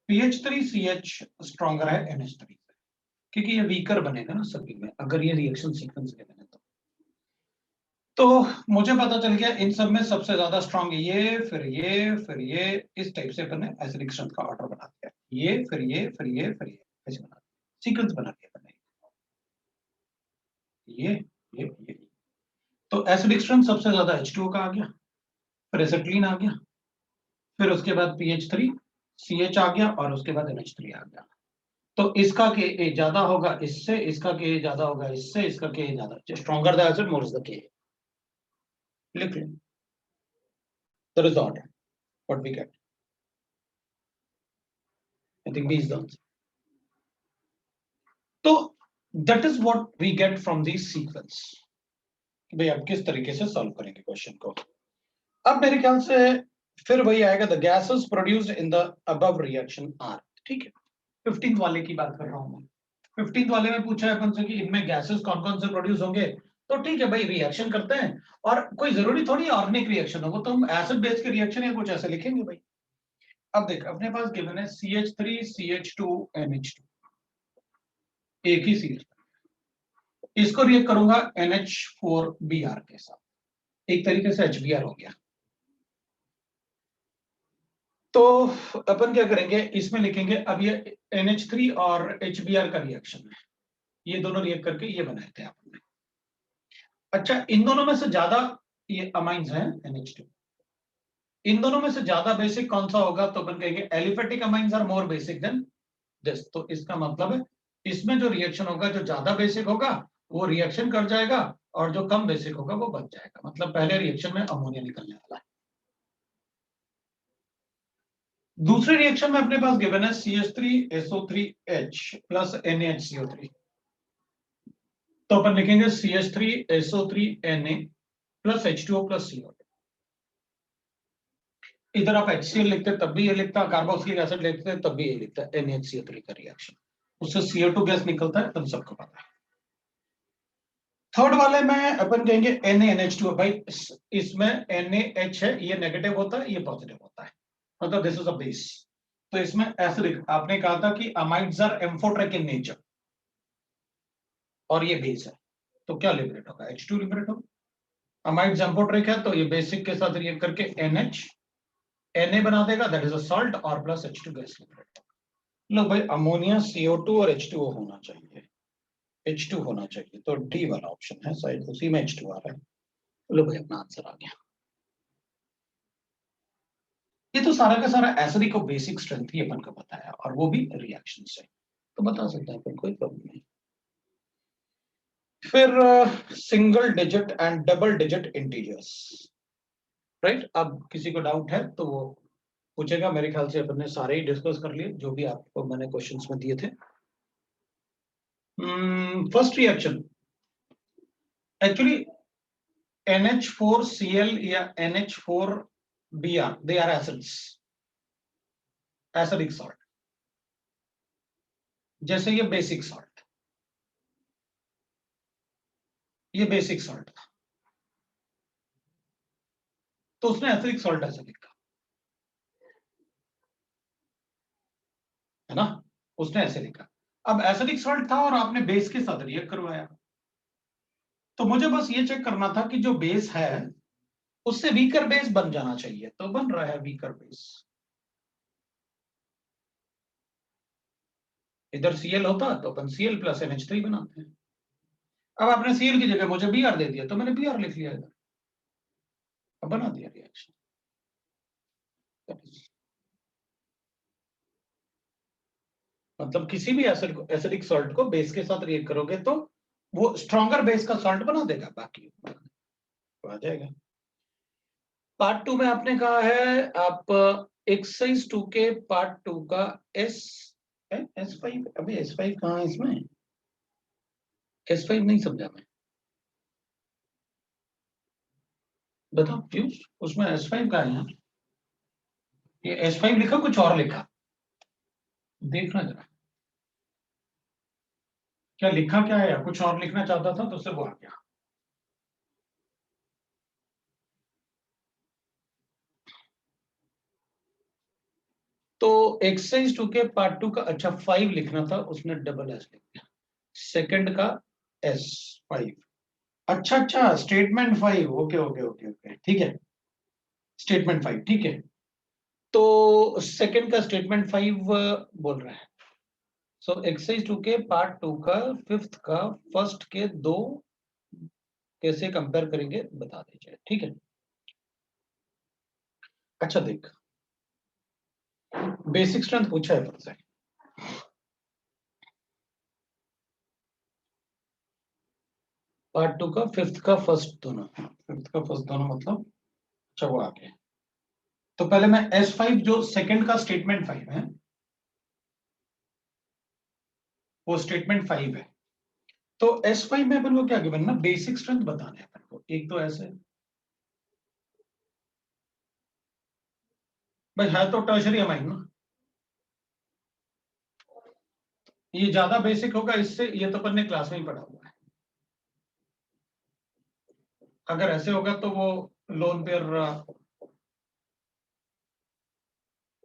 PH3CH स्ट्रॉन्गर है NH3 से, क्योंकि ये वीकर बनेगा ना सभी में अगर ये रिएक्शन सीक्वेंस के बने तो मुझे पता चल गया इन सब में सबसे ज्यादा स्ट्रॉन्ग ये, फिर ये, फिर ये, इस टाइप से अपन ने एसिडिक स्ट्रेंथ का ऑर्डर बना दिया, ये फिर ये फिर ये फिर ये, ऐसे बना दिया, सीक्वेंस बना दिया अपन ने, ये। तो एसिडिक स्ट्रेंथ सबसे ज्यादा H2O का आ गया, फिर एसिटिलीन आ गया, फिर उसके बाद PH3CH आ गया, और उसके बाद NH3 आ गया। तो इसका Ka ज्यादा होगा इससे, इसका Ka ज्यादा होगा इससे, इसका Ka ज्यादा, stronger the acid more is the Ka। लिख लें, that is the order what we get. I think B is the answer. तो that is what we get from the sequence। भाई आप किस तरीके से सॉल्व करेंगे क्वेश्चन को। अब मेरे ख्याल से फिर वही आएगा, the gases produced in the above reaction are, ठीक है। 15th वाले की बात कर रहा हूं मैं। 15th वाले में पूछा है अपन से कि इनमें गैसेस कौन कौन से प्रोड्यूस होंगे, तो ठीक है भाई रिएक्शन करते हैं, और कोई जरूरी थोड़ी ऑर्गेनिक रिएक्शन हो, वो तो हम एसिड बेस के रिएक्शन या कुछ ऐसे लिखेंगे भाई। अब देख अपने पास गिवन है CH3 CH2 NH2, एक ही सीरीज, इसको रिएक्ट करूंगा NH4Br के साथ, एक तरीके से HBr हो गया। तो अपन क्या करेंगे, इसमें लिखेंगे अब ये NH3 और HBr का रिएक्शन है, ये दोनों रिएक्ट करके ये बनाए थे आपने। अच्छा इन दोनों में से ज्यादा ये अमाइंस हैं NH2, इन दोनों में से ज्यादा बेसिक कौन सा होगा, तो अपन कहेंगे aliphatic amines are more basic than this. तो इसका मतलब है इसमें जो रिएक्शन होगा जो ज्यादा बेसिक होगा वो रिएक्शन कर जाएगा, और जो कम बेसिक होगा वो बच जाएगा, मतलब पहले रिएक्शन में अमोनिया निकलने वाला है। दूसरे रिएक्शन में अपने पास गिवन है CH3SO3H प्लस NaHCO3, तो अपन लिखेंगे CH3SO3Na plus H2O plus CO2। इधर आप HCl लिखते तब भी ये लिखता, कार्बोक्सिलिक एसिड लिखते तब भी ये लिखता, NaHCO3 का रिएक्शन, उससे CO2 गैस निकलता है, तुम सबको पता है। थर्ड वाले में अपन कहेंगे NaNH2, भाई इसमें NaH है, ये नेगेटिव होता है, ये पॉजिटिव होता है, मतलब दिस इज अ बेस। तो इसमें एसिडिक, आपने कहा था कि amides are amphoteric in nature, और ये बेस है, तो क्या लिबरेट होगा, H2 लिबरेट होगा। अमाइड्स एम्फोटेरिक है तो ये बेसिक के साथ रिएक्ट करके NH Na बना देगा, दैट इज अ सॉल्ट, और प्लस H2 गैस लिबरेट होगा। लो भाई अमोनिया CO2 और H2O होना चाहिए, H2 होना चाहिए, तो डी वाला ऑप्शन है, शायद उसी में H2 आ रहा है। लो भाई अपना आंसर आ गया। ये तो सारा का सारा एसिडिक को बेसिक स्ट्रेंथ ही अपन को बताया, और वो भी रिएक्शन से, तो बता सकते हैं अपन, कोई प्रॉब्लम नहीं। फिर single digit and double digit integers, right. अब किसी को डाउट है तो वो पूछेगा, मेरे ख्याल से अपन ने सारे ही डिस्कस कर लिए जो भी आपको मैंने क्वेश्चंस में दिए थे। फर्स्ट रिएक्शन एक्चुअली NH4Cl या NH4Br, they are acids, acidic salt, जैसे ये बेसिक सॉल्ट, ये बेसिक सॉल्ट था, तो उसने एसिडिक सॉल्ट ऐसे लिखा है ना, उसने ऐसे लिखा। अब एसिडिक सॉल्ट था और आपने बेस के साथ रिएक्ट करवाया, तो मुझे बस ये चेक करना था कि जो बेस है उससे वीकर बेस बन जाना चाहिए, तो बन रहा है वीकर बेस। इधर Cl होता तो अपन Cl प्लस NH3 बनाते हैं। अब आपने Cl की जगह मुझे Br दे दिया, तो मैंने Br लिख लिया इधर, अब बना दिया रिएक्शन। मतलब किसी भी एसिडिक सॉल्ट को बेस के साथ रिएक्ट करोगे तो वो स्ट्रॉन्गर बेस का सॉल्ट बना देगा, बाकी तो आ जाएगा। पार्ट 2 में आपने कहा है आप एक्सरसाइज 2 के पार्ट 2 का S5, अभी S5 कहाँ है इसमें, S5 नहीं समझा मैं, बताओ प्लीज, उसमें S5 कहाँ है यार, ये S5 लिखा कुछ और लिखा, देखना जरा क्या लिखा क्या है, कुछ और लिखना चाहता था तो उससे वो आ गया। तो एक्सरसाइज 2 के पार्ट 2 का अच्छा 5 लिखना था, उसने डबल एस लिख दिया, सेकंड का एस 5। अच्छा statement 5, okay okay okay okay, ठीक है, स्टेटमेंट 5 ठीक है। तो सेकंड का स्टेटमेंट 5 बोल रहा है। सो एक्सरसाइज 2 के पार्ट 2 का फिफ्थ का फर्स्ट के दो कैसे कंपेयर करेंगे बता दीजिए, ठीक है। अच्छा देख, बेसिक स्ट्रेंथ पूछा है तुमसे, पार्ट 2 का फिफ्थ का फर्स्ट दोनों, फिफ्थ का फर्स्ट दोनों मतलब अच्छा वो आगे। तो पहले मैं S5 जो सेकंड का स्टेटमेंट 5 है, वो स्टेटमेंट 5 है। तो S5 में अपन को क्या गिवन ना, बेसिक स्ट्रेंथ बताना है अपन को। एक तो ऐसे भाई है तो टर्शरी अमाइन ना, ये ज्यादा बेसिक होगा इससे, ये तो अपन ने क्लास में ही पढ़ा हुआ है। अगर ऐसे होगा तो वो लोन पेयर,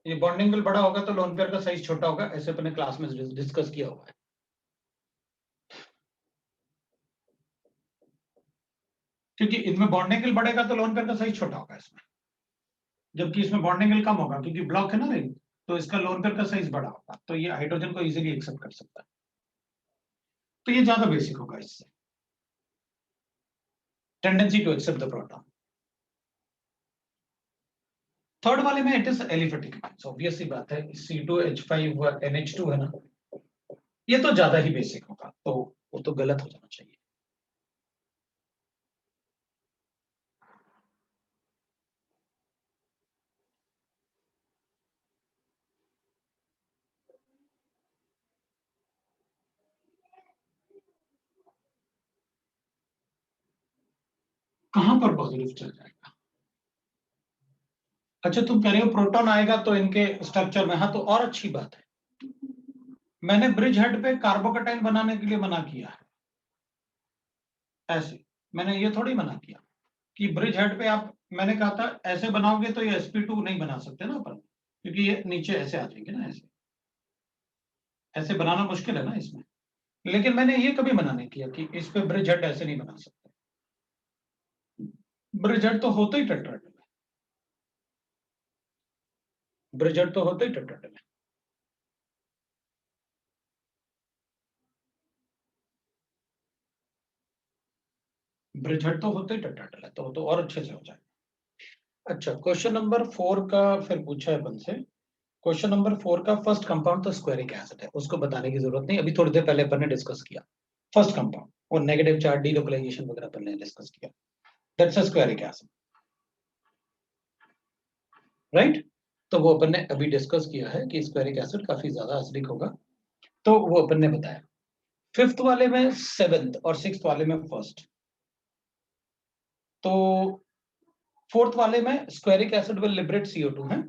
ये बॉन्ड एंगल बड़ा होगा तो लोन पेयर का साइज छोटा होगा, ऐसे अपन ने क्लास में डिस्कस किया हुआ है। क्योंकि इनमें बॉन्ड एंगल बढ़ेगा तो लोन पेयर का साइज छोटा होगा इसमें, जबकि इसमें बॉन्ड एंगल कम होगा क्योंकि ब्लॉक है ना रिंग, तो इसका लोन पेयर का साइज बड़ा होगा, तो ये हाइड्रोजन को इजीली एक्सेप्ट कर सकता है। तो ये ज्यादा बेसिक होगा इससे, tendency to accept the proton. Third वाले में इट इज एलिफेटिक, ऑब्वियस सी बात है, C2H5 NH2 है ना, ये तो ज्यादा ही बेसिक होगा, तो वो तो गलत हो जाना चाहिए। कहां पर पॉजिटिव चल जाएगा? अच्छा तुम कह रहे हो प्रोटॉन आएगा तो इनके स्ट्रक्चर में, हाँ तो और अच्छी बात है। मैंने ब्रिज हेड पे कार्बोकेटाइन बनाने के लिए मना किया है, ऐसे मैंने ये थोड़ी मना किया कि ब्रिज हेड पे आप, मैंने कहा था ऐसे बनाओगे तो ये sp2 नहीं बना सकते ना अपन, क्योंकि ये नीचे ऐसे आ जाएंगे ना, ऐसे ऐसे बनाना मुश्किल है ना इसमें। लेकिन मैंने ये कभी मना नहीं किया कि इस पे ब्रिज हेड ऐसे नहीं बना सकते, ब्रिज हेड तो होते ही टेट्राहेड्रल है, ब्रिज हेड तो होते ही टेट्राहेड्रल है। ब्रिज हेड तो होते ही टेट्राहेड्रल है, तो वो तो और अच्छे से हो जाएगा। अच्छा क्वेश्चन नंबर 4 का फिर पूछा है अपन से। क्वेश्चन नंबर 4 का फर्स्ट कंपाउंड तो स्क्वेरिक एसिड है, उसको बताने की जरूरत नहीं, अभी थोड़ी देर पहले अपन ने डिस्कस किया फर्स्ट कंपाउंड, और नेगेटिव चार्ज डीलोकलाइजेशन वगैरह अपन ने डिस्कस किया, दैट्स अ स्क्वेरिक एसिड, राइट। तो वो अपन ने अभी डिस्कस किया है कि स्क्वेरिक एसिड काफी ज्यादा एसिडिक होगा, तो वो अपन ने बताया। फिफ्थ वाले में सेवेंथ और सिक्स्थ वाले में फर्स्ट, तो फोर्थ वाले में स्क्वेरिक एसिड विल लिबरेट CO2 है,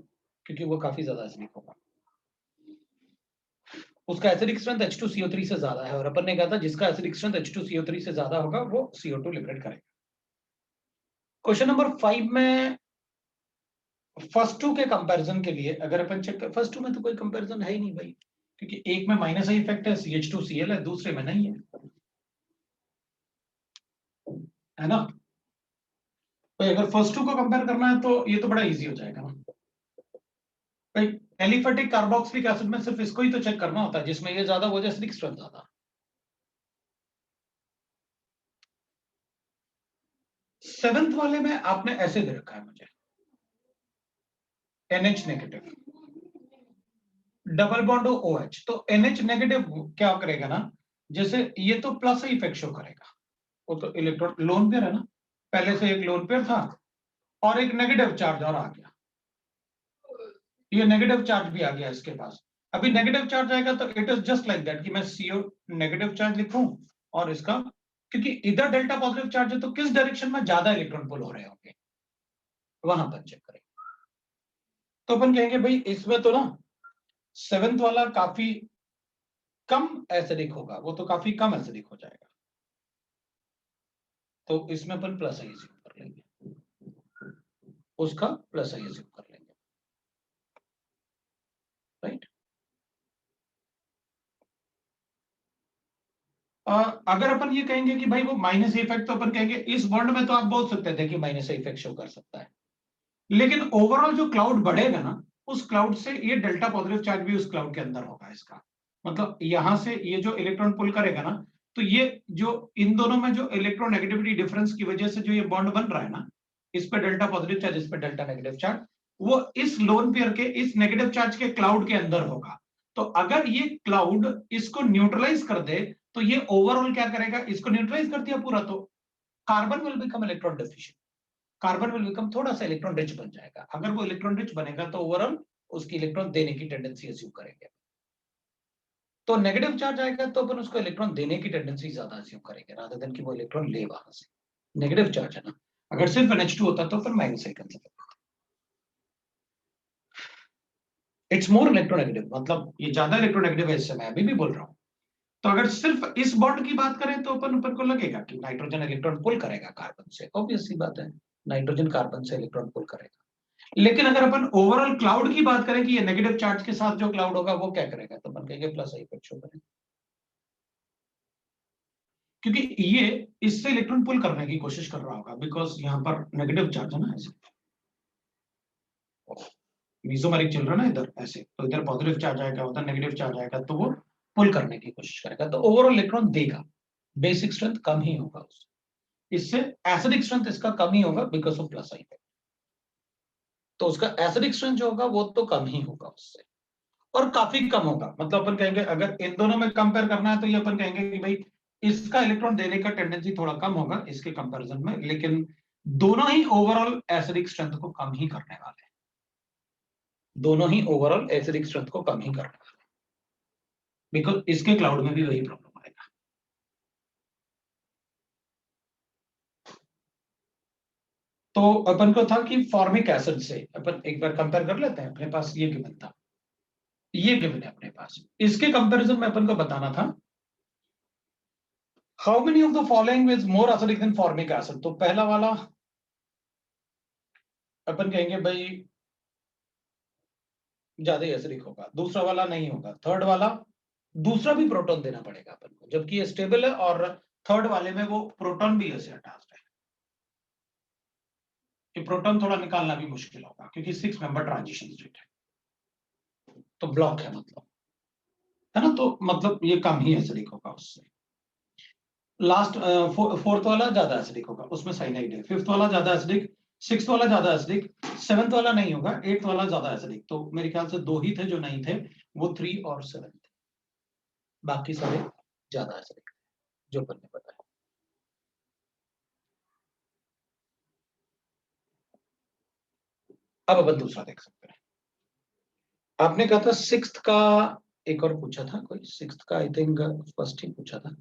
क्योंकि वो काफी ज्यादा एसिडिक होगा, उसका एसिडिक स्ट्रेंथ H2CO3 से ज्यादा है, और अपन ने कहा था जिसका एसिडिक स्ट्रेंथ H2CO3 से ज्यादा होगा वो CO2 लिबरेट करेगा। क्वेश्चन नंबर 5 में फर्स्ट टू के कंपैरिजन के लिए अगर अपन चेक कर, फर्स्ट टू में तो कोई कंपैरिजन है ही नहीं भाई, क्योंकि एक में माइनस आई इफेक्ट है CH2Cl है, दूसरे में नहीं है ना। तो अगर फर्स्ट टू को कंपेयर करना है तो ये तो बड़ा इजी हो जाएगा ना भाई। एलिफेटिक कार्बोक्सिलिक एसिड में सिर्फ इसको ही तो चेक करना होता है, जिसमें ये ज्यादा वो एसिडिक स्ट्रेंथ ज्यादा। सेवेंथ वाले में आपने ऐसे दे रखा है मुझे, NH negative double bond OH, तो NH नेगेटिव क्या करेगा ना, जैसे ये तो प्लस ही इफेक्ट शो करेगा, वो तो इलेक्ट्रॉन लोन पेयर है ना, पहले से एक लोन पेयर था और एक नेगेटिव चार्ज और आ गया, ये नेगेटिव चार्ज भी आ गया इसके पास। अभी नेगेटिव चार्ज आएगा तो it is just like that कि मैं CO नेगेटिव चार्ज लिखूं और इसका, क्योंकि इधर डेल्टा पॉजिटिव चार्ज है तो किस डायरेक्शन में ज्यादा इलेक्ट्रॉन पुल हो रहे होंगे वहां पर चेक करें। तो अपन कहेंगे भाई इसमें तो ना सेवेंथ वाला काफी कम एसिडिक होगा, वो तो काफी कम एसिडिक हो जाएगा, तो इसमें अपन प्लस आई कर लेंगे, उसका प्लस आई कर लेंगे। अगर अपन ये कहेंगे कि भाई वो माइनस इफेक्ट, तो अपन कहेंगे इस बॉन्ड में तो आप बोल सकते थे कि माइनस इफेक्ट शो कर सकता है, लेकिन ओवरऑल जो क्लाउड बढ़ेगा ना, उस क्लाउड से ये डेल्टा पॉजिटिव चार्ज भी उस क्लाउड के अंदर होगा। इसका मतलब यहां से ये जो इलेक्ट्रॉन पुल करेगा ना, तो ये जो इन दोनों में जो इलेक्ट्रोनेगेटिविटी डिफरेंस की वजह से जो ये बॉन्ड बन रहा है ना, इस पे डेल्टा पॉजिटिव चार्ज, इस पे डेल्टा नेगेटिव चार्ज, वो इस लोन पेयर के इस नेगेटिव चार्ज के क्लाउड के अंदर होगा। तो अगर ये क्लाउड इसको न्यूट्रलाइज कर दे, तो ये ओवरऑल क्या करेगा, इसको न्यूट्रलाइज कर दिया पूरा, तो carbon will become electron deficient, carbon will become थोड़ा सा इलेक्ट्रॉन रिच बन जाएगा। अगर वो इलेक्ट्रॉन रिच बनेगा तो ओवरऑल उसकी इलेक्ट्रॉन देने की टेंडेंसी अज्यूम करेंगे। तो नेगेटिव चार्ज आएगा तो अपन उसको इलेक्ट्रॉन देने की टेंडेंसी ज्यादा अज्यूम करेंगे, रादर देन कि वो इलेक्ट्रॉन ले वहां से। नेगेटिव चार्ज है ना, अगर सिर्फ NH2 होता तो अपन माइनस ही कंसीडर करते। इट्स मोर इलेक्ट्रोनेगेटिव, मतलब ये ज्यादा इलेक्ट्रोनेगेटिव है, इससे मैं अभी भी बोल रहा हूँ। तो अगर सिर्फ इस बॉन्ड की बात करें तो अपन ऊपर को लगेगा कि नाइट्रोजन इलेक्ट्रॉन पुल करेगा कार्बन से, ऑब्वियस सी बात है, नाइट्रोजन कार्बन से इलेक्ट्रॉन पुल करेगा। लेकिन अगर अपन ओवरऑल क्लाउड की बात करें कि ये नेगेटिव चार्ज के साथ जो क्लाउड होगा वो क्या करेगा, तो अपन कहेंगे प्लस इफेक्ट शो करेगा, क्योंकि ये इससे इलेक्ट्रॉन पुल करने की कोशिश कर रहा होगा, बिकॉज यहाँ पर नेगेटिव चार्ज है ना, ऐसे मीसोमेरिक चल रहा है ना इधर ऐसे, तो इधर पॉजिटिव चार्ज आएगा, उधर नेगेटिव चार्ज आएगा, तो वो पुल करने की कोशिश करेगा, तो ओवरऑल इलेक्ट्रॉन देगा, बेसिक स्ट्रेंथ कम ही होगा उससे, इससे एसिडिक स्ट्रेंथ इसका कम ही होगा बिकॉज ऑफ प्लस इफेक्ट। तो उसका एसिडिक स्ट्रेंथ जो होगा वो तो कम ही होगा उससे, और काफी कम होगा। मतलब अपन कहेंगे अगर इन दोनों में कंपेयर करना है तो ये अपन कहेंगे कि भाई इसका इलेक्ट्रॉन देने का टेंडेंसी थोड़ा कम होगा इसके कंपैरिजन में, लेकिन दोनों ही ओवरऑल एसिडिक स्ट्रेंथ को कम ही करने वाले हैं, दोनों ही ओवरऑल एसिडिक स्ट्रेंथ को कम ही करने वाले हैं, बिकॉज इसके क्लाउड में भी वही प्रॉब्लम आएगा। तो अपन को था कि फॉर्मिक एसिड से अपन एक बार कंपेयर कर लेते हैं, अपने पास ये गिवन था, ये गिवन है अपने पास, इसके कंपैरिजन में अपन को बताना था how many of the following is more acidic then formic acid. तो पहला वाला अपन कहेंगे भाई ज्यादा एसिडिक होगा, दूसरा वाला नहीं होगा, थर्ड वाला दूसरा भी प्रोटॉन देना पड़ेगा अपन को, जबकि ये स्टेबल है, और थर्ड वाले में वो प्रोटॉन भी ऐसे अटैच्ड है, कि प्रोटॉन थोड़ा निकालना भी मुश्किल होगा क्योंकि 6 मेंबर ट्रांजिशन स्टेट है, तो ब्लॉक है मतलब, है ना, तो मतलब ये कम ही एसिडिक होगा उससे। लास्ट फोर्थ वाला ज्यादा एसिडिक होगा, उसमें साइनाइड है, फिफ्थ वाला ज्यादा एसिडिक, सिक्स्थ वाला ज्यादा एसिडिक, सेवंथ वाला नहीं होगा, एट्थ वाला ज्यादा एसिडिक। तो मेरे ख्याल से दो ही थे जो नहीं थे, वो 3 और 7 थे, बाकी सारे ज्यादा एसिडिक जो अपन ने बताया। अब अपन दूसरा देख सकते हैं। आपने कहा था सिक्स्थ का एक और पूछा था कोई, सिक्स्थ का आई थिंक फर्स्ट ही पूछा था,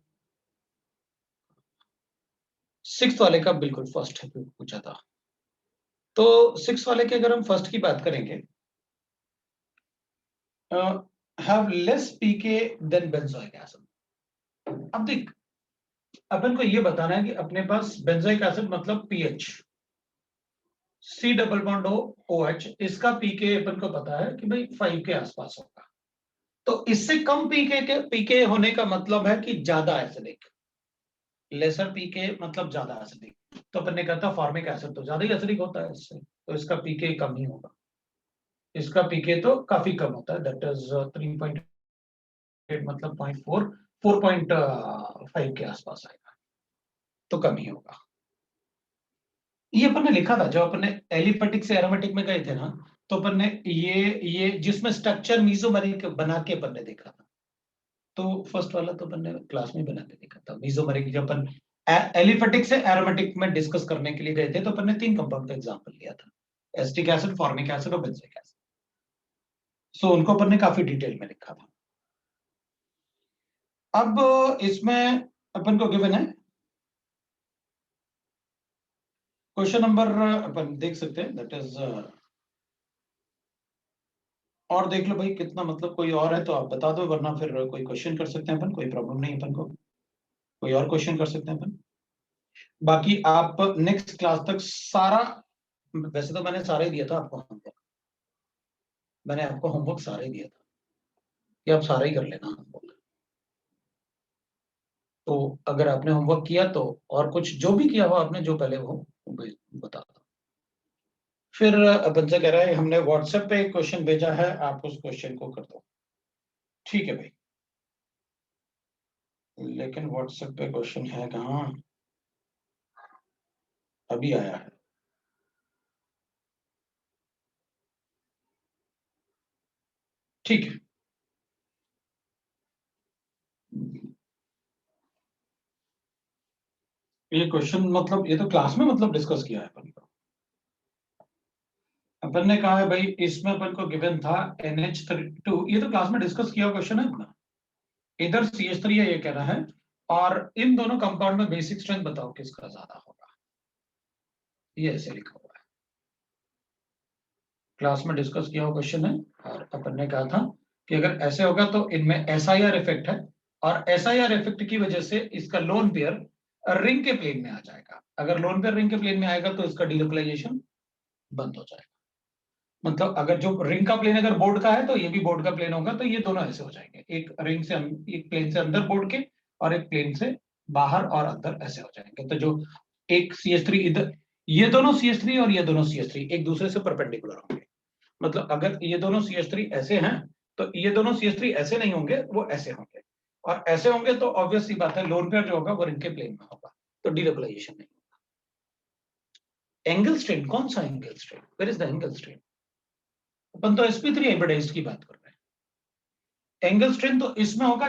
सिक्स्थ वाले का बिल्कुल फर्स्ट पूछा था। तो सिक्स वाले के अगर हम फर्स्ट की बात करेंगे, have less pK than benzoic acid. अब देख, अपन को ये बताना है कि अपने पास बेंजोइक एसिड मतलब PH, C double bond O OH, इसका पीके अपन को पता है कि भाई 5 के आसपास होगा। तो इससे कम पीके होने का मतलब है कि ज्यादा एसिडिक, लेसर पीके मतलब ज्यादा एसिडिक। तो अपन ने कहा था फॉर्मिक एसिड तो ज्यादा ही एसिडिक होता है इससे, तो इसका पीके कम ही होगा, इसका पीके तो काफी कम होता है, दैट इज 3.8 मतलब 0.4, 4.5 के आसपास आएगा, तो कम ही होगा। ये अपन ने लिखा था जब अपन ने एलिफेटिक से एरोमेटिक में गए थे ना, तो अपन ने ये जिसमें स्ट्रक्चर मीसोमेरिक बना के अपन ने देखा था, तो फर्स्ट वाला तो अपन ने क्लास में बना के देखा था मीसोमेरिक, जब अपन एलिफेटिक से एरोमेटिक में डिस्कस करने के लिए गए थे, तो अपन ने 3 कंपाउंड का एग्जांपल लिया था, एसिटिक एसिड, फॉर्मिक एसिड और बेंजोइक एसिड। सो उनको अपन ने काफी डिटेल में लिखा था। अब इसमें अपन को गिवन है क्वेश्चन नंबर, अपन देख सकते हैं, दैट इज, और देख लो भाई कितना, मतलब कोई और है तो आप बता दो, वरना फिर कोई क्वेश्चन कर सकते हैं अपन, कोई प्रॉब्लम नहीं अपन को, कोई और क्वेश्चन कर सकते हैं अपन। बाकी आप नेक्स्ट क्लास तक सारा, वैसे तो मैंने सारा ही दिया था आपको होमवर्क, मैंने आपको होमवर्क सारा ही दिया था कि आप सारा ही कर लेना होमवर्क। तो अगर आपने होमवर्क किया तो, और कुछ जो भी किया हो आपने, जो पहले वो बता दो। फिर अपन से कह रहा है हमने व्हाट्सएप पे एक क्वेश्चन भेजा है, आप उस क्वेश्चन को कर दो। ठीक है भाई, लेकिन व्हाट्सएप पे क्वेश्चन है कहाँ? अभी आया है। ठीक है, ये क्वेश्चन मतलब ये तो क्लास में मतलब डिस्कस किया है अपन को। अपन ने कहा है भाई इसमें अपन को गिवन था NH32, ये तो क्लास में डिस्कस किया क्वेश्चन है अपना। इधर CH3 है ये कह रहा है, और इन दोनों कंपाउंड में बेसिक स्ट्रेंथ बताओ किसका ज्यादा होगा, ये ऐसे लिखा हुआ है। क्लास में डिस्कस किया हुआ क्वेश्चन है, और अपन ने कहा था कि अगर ऐसे होगा तो इनमें SIR इफेक्ट है, और SIR इफेक्ट की वजह से इसका लोन पेयर रिंग के प्लेन में आ जाएगा। अगर लोन पेयर रिंग के प्लेन में आएगा तो इसका डिलोकलाइजेशन बंद हो जाएगा। मतलब अगर जो रिंग का प्लेन अगर बोर्ड का है तो ये भी बोर्ड का प्लेन होगा, तो ये दोनों ऐसे हो जाएंगे, एक रिंग से एक प्लेन से अंदर बोर्ड के, और एक प्लेन से बाहर और अंदर ऐसे हो जाएंगे। तो जो एक CH3 इधर, ये दोनों CH3 और ये दोनों CH3 एक दूसरे से परपेंडिकुलर होंगे। मतलब अगर ये दोनों CH3 ऐसे हैं तो ये दोनों CH3 ऐसे नहीं होंगे, वो ऐसे होंगे, और ऐसे होंगे तो ऑब्वियस सी बात है लोन पेयर जो होगा वो रिंग के प्लेन में होगा, तो डिलोकलाइजेशन नहीं होगा। एंगल स्ट्रेन, कौन सा angle strain? Where is the angle strain? अपन तो sp3 हाइब्रिडाइज्ड की बात कर रहे हैं। एंगल स्ट्रेन तो इसमें होगा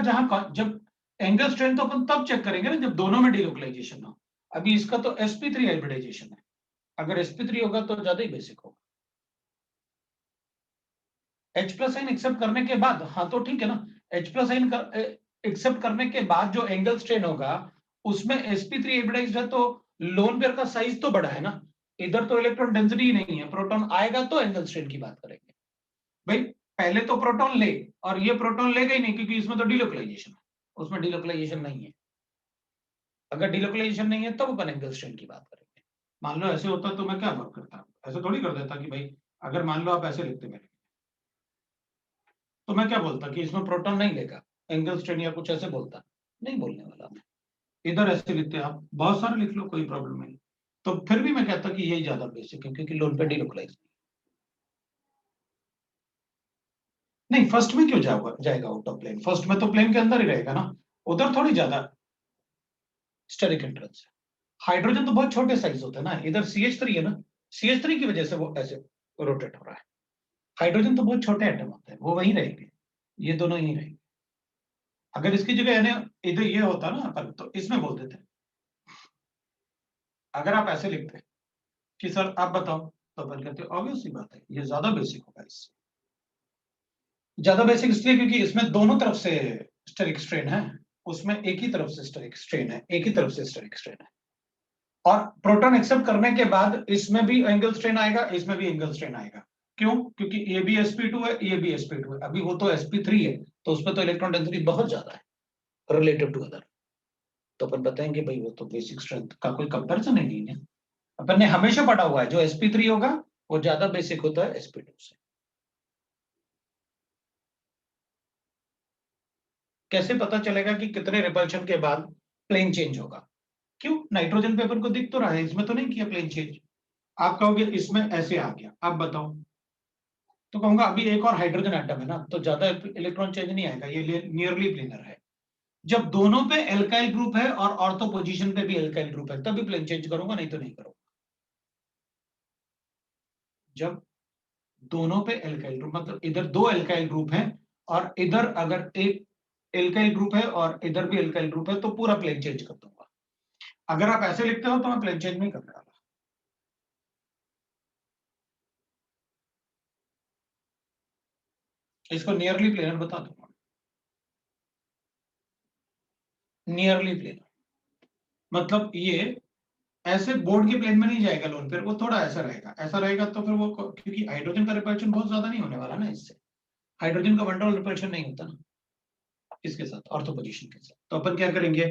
जब एंगल स्ट्रेन तो अपन तब चेक करेंगे ना जब दोनों में डिलोकलाइजेशन हो। अभी इसका तो sp3 हाइब्रिडाइजेशन है, अगर sp3 होगा तो ज्यादा ही बेसिक होगा। H+N एक्सेप्ट करने के बाद, हाँ तो ठीक है ना, H+N एक्सेप्ट करने के बाद जो एंगल स्ट्रेन होगा उसमें sp3 हाइब्रिडाइज्ड है, तो लोन पेयर का साइज तो बड़ा है ना, इधर तो इलेक्ट्रॉन डेंसिटी ही नहीं है, प्रोटॉन आएगा तो एंगल स्ट्रेन की बात करेंगे। भाई पहले तो प्रोटॉन ले, और ये प्रोटॉन लेगा ही नहीं क्योंकि इसमें तो डिलोकलाइजेशन है, उसमें डिलोकलाइजेशन नहीं है। अगर डिलोकलाइजेशन नहीं है तब अपन एंगल स्ट्रेन की बात करेंगे। मान लो ऐसे होता तो मैं क्या वर्क करता, ऐसे थोड़ी कर देता कि भाई अगर मान लो आप ऐसे लिखते मेरे, तो मैं क्या बोलता कि इसमें प्रोटॉन नहीं लेगा, एंगल स्ट्रेन या कुछ ऐसे बोलता, नहीं बोलने वाला मैं। इधर ऐसे लिखते आप बहुत सारे लिख लो, कोई प्रॉब्लम नहीं। तो फिर भी मैं कहता कि यही ज्यादा बेसिक है क्योंकि लोन पे डिलोकलाइज नहीं। फर्स्ट में क्यों जाएगा आउट ऑफ प्लेन? फर्स्ट में तो प्लेन के अंदर ही रहेगा ना, उधर थोड़ी ज्यादा स्टेरिक एंट्रेंस है। हाइड्रोजन तो बहुत छोटे साइज होते हैं ना, इधर CH3 है ना, CH3 की वजह से वो ऐसे रोटेट हो रहा है। हाइड्रोजन तो बहुत छोटे एटम होते हैं, वो वहीं रहेंगे, ये दोनों यहीं रहेंगे। अगर इसकी जगह यानी इधर ये होता ना अपन तो इसमें बोल देते, अगर आप ऐसे लिखते कि सर आप बताओ, तो अपन कहते ऑब्वियस सी बात है ये ज्यादा बेसिक होगा इससे। ज्यादा बेसिक इसलिए क्योंकि इसमें दोनों तरफ से स्टेरिक स्ट्रेन है, उसमें एक ही तरफ से स्टेरिक स्ट्रेन है, एक ही तरफ से स्टेरिक स्ट्रेन है। और प्रोटॉन एक्सेप्ट करने के बाद इसमें भी एंगल स्ट्रेन आएगा, इसमें भी एंगल स्ट्रेन आएगा। क्यों? क्योंकि ये भी sp2 है, ये भी sp2 है, अभी वो तो sp3 है, तो उसमें तो इलेक्ट्रॉन डेंसिटी बहुत ज्यादा है रिलेटिव टू अदर। तो अपन बताएंगे भाई वो तो बेसिक स्ट्रेंथ का कोई कंपैरिजन ही नहीं है। अपन ने हमेशा पढ़ा हुआ है जो sp3 होगा वो ज्यादा बेसिक होता है sp2 से। कैसे पता चलेगा कि कितने रिपल्शन के बाद प्लेन चेंज होगा? क्यों? नाइट्रोजन पे अपन को दिख तो रहा है, इसमें तो नहीं किया प्लेन चेंज। आप कहोगे इसमें ऐसे आ गया, आप बताओ, तो कहूंगा अभी एक और हाइड्रोजन एटम है ना, तो ज्यादा इलेक्ट्रॉन चेंज नहीं आएगा, ये नियरली प्लेनर है। जब दोनों पे एल्काइल ग्रुप है और ऑर्थो पोजीशन पे भी एल्काइल ग्रुप है तभी प्लेन चेंज करूंगा, नहीं तो नहीं करूंगा। जब दोनों पे एल्काइल ग्रुप, मतलब इधर दो एल्काइल ग्रुप हैं और इधर अगर एक एल्काइल ग्रुप है और इधर भी एल्काइल ग्रुप है, तो पूरा प्लेन चेंज कर दूंगा। अगर आप ऐसे लिखते हो तो मैं प्लेन चेंज नहीं करने वाला। इसको नियरली प्लेनर बता दूंगा, नियरली प्लेनर। मतलब ये ऐसे बोर्ड के प्लेन में नहीं जाएगा लोन, फिर वो थोड़ा ऐसा रहेगा, ऐसा रहेगा तो फिर वो, क्योंकि हाइड्रोजन का रिपल्शन बहुत ज्यादा नहीं होने वाला ना इससे, हाइड्रोजन का वनडोल रिपल्शन नहीं होता ना इसके साथ, ऑर्थो पोजीशन के साथ। तो अपन क्या करेंगे,